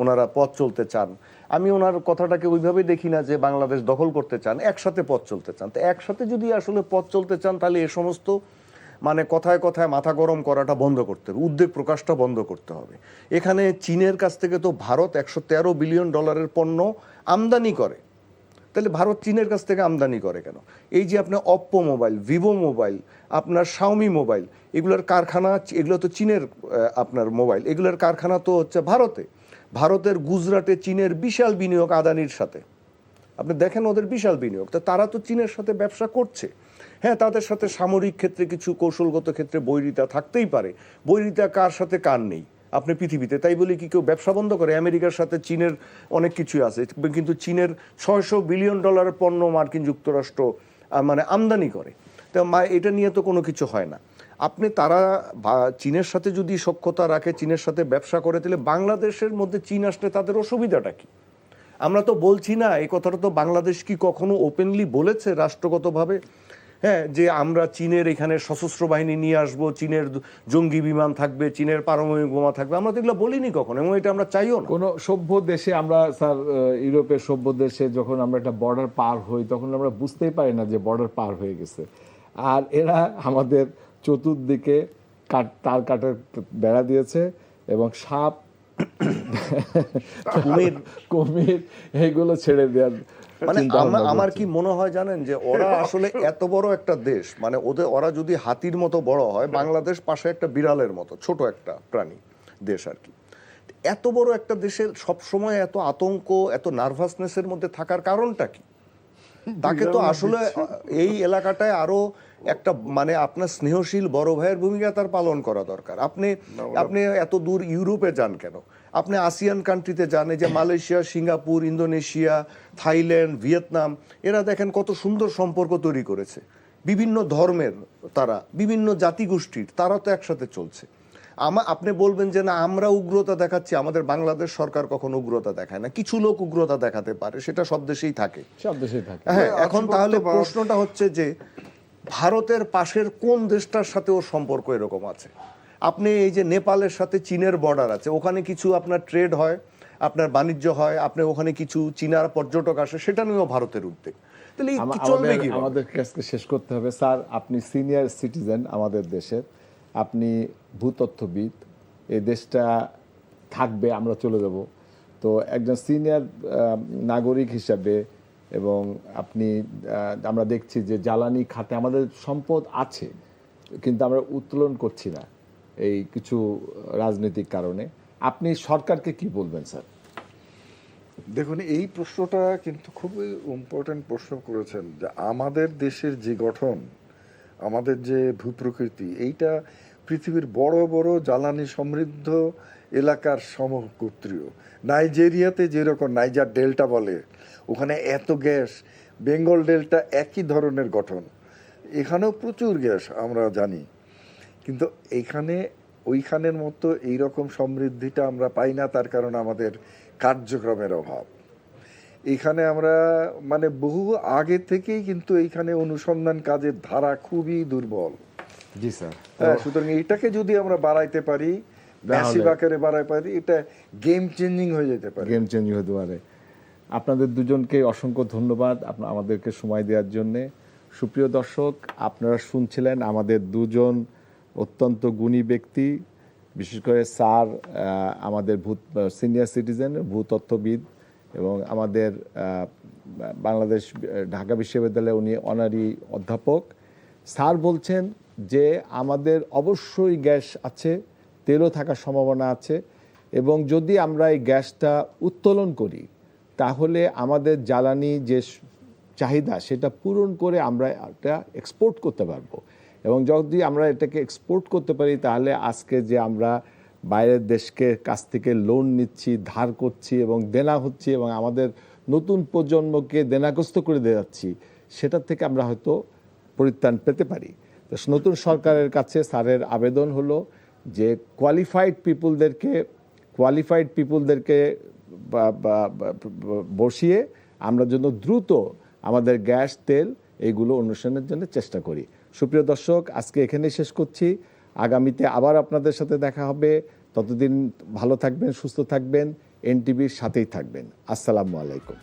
ওনারা পথ চলতে চান। আমি ওনার কথাটাকে ওইভাবে দেখি না যে বাংলাদেশ দখল করতে চান, একসাথে পথ চলতে চান। তো একসাথে যদি আসলে পথ চলতে চান, তাহলে এ সমস্ত মানে কথায় কথায় মাথা গরম করাটা বন্ধ করতে হবে, উদ্বেগ প্রকাশটা বন্ধ করতে হবে। এখানে চীনের কাছ থেকে তো ভারত $113 বিলিয়ন পণ্য আমদানি করে, তাহলে ভারত চীনের কাছ থেকে আমদানি করে কেন? এই যে আপনার অপ্পো মোবাইল, ভিভো মোবাইল, আপনার শাওমি মোবাইল, এগুলোর কারখানা, এগুলো তো চীনের আপনার মোবাইল, এগুলোর কারখানা তো হচ্ছে ভারতে। ভারতের গুজরাটে চীনের বিশাল বিনিয়োগ আদানির সাথে, আপনি দেখেন ওদের বিশাল বিনিয়োগ, তো তারা তো চীনের সাথে ব্যবসা করছে। হ্যাঁ, তাদের সাথে সামরিক ক্ষেত্রে কিছু কৌশলগত ক্ষেত্রে বৈরিতা থাকতেই পারে, বৈরিতা কার সাথে কার নেই আপনি পৃথিবীতে, তাই বলে কি কেউ ব্যবসা বন্ধ করে? আমেরিকার সাথে চীনের অনেক কিছুই আছে, কিন্তু চীনের $600 বিলিয়ন পণ্য মার্কিন যুক্তরাষ্ট্র মানে আমদানি করে। তো এটা নিয়ে তো কোনো কিছু হয় না। আপনি তারা চীনের সাথে যদি সখ্যতা রাখে, চীনের সাথে ব্যবসা করে, তাহলে বাংলাদেশের মধ্যে চীন আসলে তাদের অসুবিধাটা কি? আমরা তো বলছি না, এই কথাটা তো বাংলাদেশ কি কখনো ওপেনলি বলেছে রাষ্ট্রগতভাবে? হ্যাঁ, যে আমরা চীনের এখানে সশস্ত্র বাহিনী নিয়ে আসবো, চীনের জঙ্গি বিমান থাকবে, চীনের পারমাণবিক বোমা থাকবে, আমরা তো এগুলো বলিনি কখনো, এবং এটা আমরা চাইও না। কোনো সভ্য দেশে আমরা স্যার, ইউরোপের সভ্য দেশে যখন আমরা একটা বর্ডার পার হই তখন আমরা বুঝতেই পারি না যে বর্ডার পার হয়ে গেছে। আর এরা আমাদের চতুর্দিকে তার কাটার বেড়া দিয়েছে এবং সাপ, কুমির এইগুলো ছেড়ে দেওয়ার মানে আমার কি মনে হয় জানেন, যে ওরা আসলে এত বড় একটা দেশ, মানে ওরা যদি হাতির মতো বড় হয়, বাংলাদেশ পাশে একটা বিড়ালের মতো ছোট একটা প্রাণী দেশ আর কি। এত বড় একটা দেশের সবসময় এত আতঙ্ক, এত নার্ভাসনেসের মধ্যে থাকার কারণটা কি? তাকে তো আসলে এই এলাকাটায় আরো একটা মানে আপনার স্নেহশীল বড় ভাইয়ের ভূমিকা তার পালন করা দরকার। আপনি এত দূর ইউরোপে যান কেন? আপনি আসিয়ান কান্ট্রিতে যান, এই যে Malaysia, Singapore, Indonesia, Thailand, Vietnam, এরা দেখেন কত সুন্দর সম্পর্ক তৈরি করেছে। বিভিন্ন ধর্মের তারা, বিভিন্ন জাতিগোষ্ঠীর তারা তো একসাথে চলছে। আপনি বলবেন যে না আমরা উগ্রতা দেখাচ্ছি, আমাদের বাংলাদেশ সরকার কখনো উগ্রতা দেখায় না। কিছু লোক উগ্রতা দেখাতে পারে, সেটা সব দেশেই থাকে, সব দেশেই থাকে। হ্যাঁ, এখন তাহলে প্রশ্নটা হচ্ছে যে ভারতের পাশের কোন দেশটার সাথে ওর সম্পর্ক এরকম আছে? আপনি এই যে নেপালের সাথে চীনের বর্ডার আছে, ওখানে কিছু আপনার ট্রেড হয়, আপনার বাণিজ্য হয়, আপনি ওখানে কিছু চীনার পর্যটক আসে, সেটা নিয়েও ভারতের উদ্বেগ। তাহলে চলবে কি? আমাদের কাজকে শেষ করতে হবে স্যার। আপনি সিনিয়র সিটিজেন আমাদের দেশের, আপনি ভূতত্ত্ববিদ, এই দেশটা থাকবে, আমরা চলে যাব। তো একজন সিনিয়র নাগরিক হিসাবে, এবং আপনি আমরা দেখছি যে জ্বালানি খাতে আমাদের সম্পদ আছে, কিন্তু আমরা উত্তোলন করছি না এই কিছু রাজনৈতিক কারণে। আপনি সরকারকে কি বলবেন স্যার? দেখুন, এই প্রশ্নটা কিন্তু খুবই ইম্পর্টেন্ট প্রশ্ন করেছেন, যে আমাদের দেশের যে গঠন, আমাদের যে ভূপ্রকৃতি, এইটা পৃথিবীর বড় বড় জ্বালানি সমৃদ্ধ এলাকার সমগোত্রীয়। নাইজেরিয়াতে যেরকম নাইজার ডেল্টা বলে, ওখানে এত গ্যাস, বেঙ্গল ডেল্টা একই ধরনের গঠন, এখানেও প্রচুর গ্যাস আমরা জানি, কিন্তু এখানে ওইখানের মতো এইরকম সমৃদ্ধিটা আমরা পাই না। তার কারণ আমাদের কার্যক্রমের অভাব। এখানে আমরা মানে বহু আগে থেকেই কিন্তু এইখানে অনুসন্ধান কাজের ধারা খুবই দুর্বল। জি স্যার। হ্যাঁ, সুতরাং এটাকে যদি আমরা বাড়াইতে পারি, ম্যাসিভ আকারে বাড়াইতে পারি, এটা গেম চেঞ্জিং হয়ে যেতে পারে। গেম চেঞ্জিং হতে পারে। আপনাদের দুজনকে অসংখ্য ধন্যবাদ আমাদেরকে সময় দেওয়ার জন্যে। সুপ্রিয় দর্শক, আপনারা শুনছিলেন আমাদের দুজন অত্যন্ত গুণী ব্যক্তি, বিশেষ করে স্যার আমাদের সিনিয়র সিটিজেন ভূতত্ত্ববিদ, এবং আমাদের বাংলাদেশ ঢাকা বিশ্ববিদ্যালয়ে উনি অনারি অধ্যাপক। স্যার বলছেন যে আমাদের অবশ্যই গ্যাস আছে, তেলও থাকার সম্ভাবনা আছে, এবং যদি আমরা এই গ্যাসটা উত্তোলন করি তাহলে আমাদের জ্বালানি যে চাহিদা সেটা পূরণ করে আমরা এটা এক্সপোর্ট করতে পারবো। এবং যদি আমরা এটাকে এক্সপোর্ট করতে পারি তাহলে আজকে যে আমরা বাইরের দেশকে কাছ থেকে লোন নিচ্ছি, ধার করছি এবং দেনা হচ্ছি, এবং আমাদের নতুন প্রজন্মকে দেনাগ্রস্ত করে দিয়ে যাচ্ছি, সেটার থেকে আমরা হয়তো পরিত্রাণ পেতে পারি। তো নতুন সরকারের কাছে স্যারের আবেদন হলো যে কোয়ালিফাইড পিপুলদেরকে বসিয়ে আমরা যেন দ্রুত আমাদের গ্যাস, তেল এইগুলো অনুসন্ধানের জন্য চেষ্টা করি। সুপ্রিয় দর্শক, আজকে এখানেই শেষ করছি। আগামীতে আবার আপনাদের সাথে দেখা হবে। ততদিন ভালো থাকবেন, সুস্থ থাকবেন, এনটিভির সাথেই থাকবেন। আসসালামু আলাইকুম।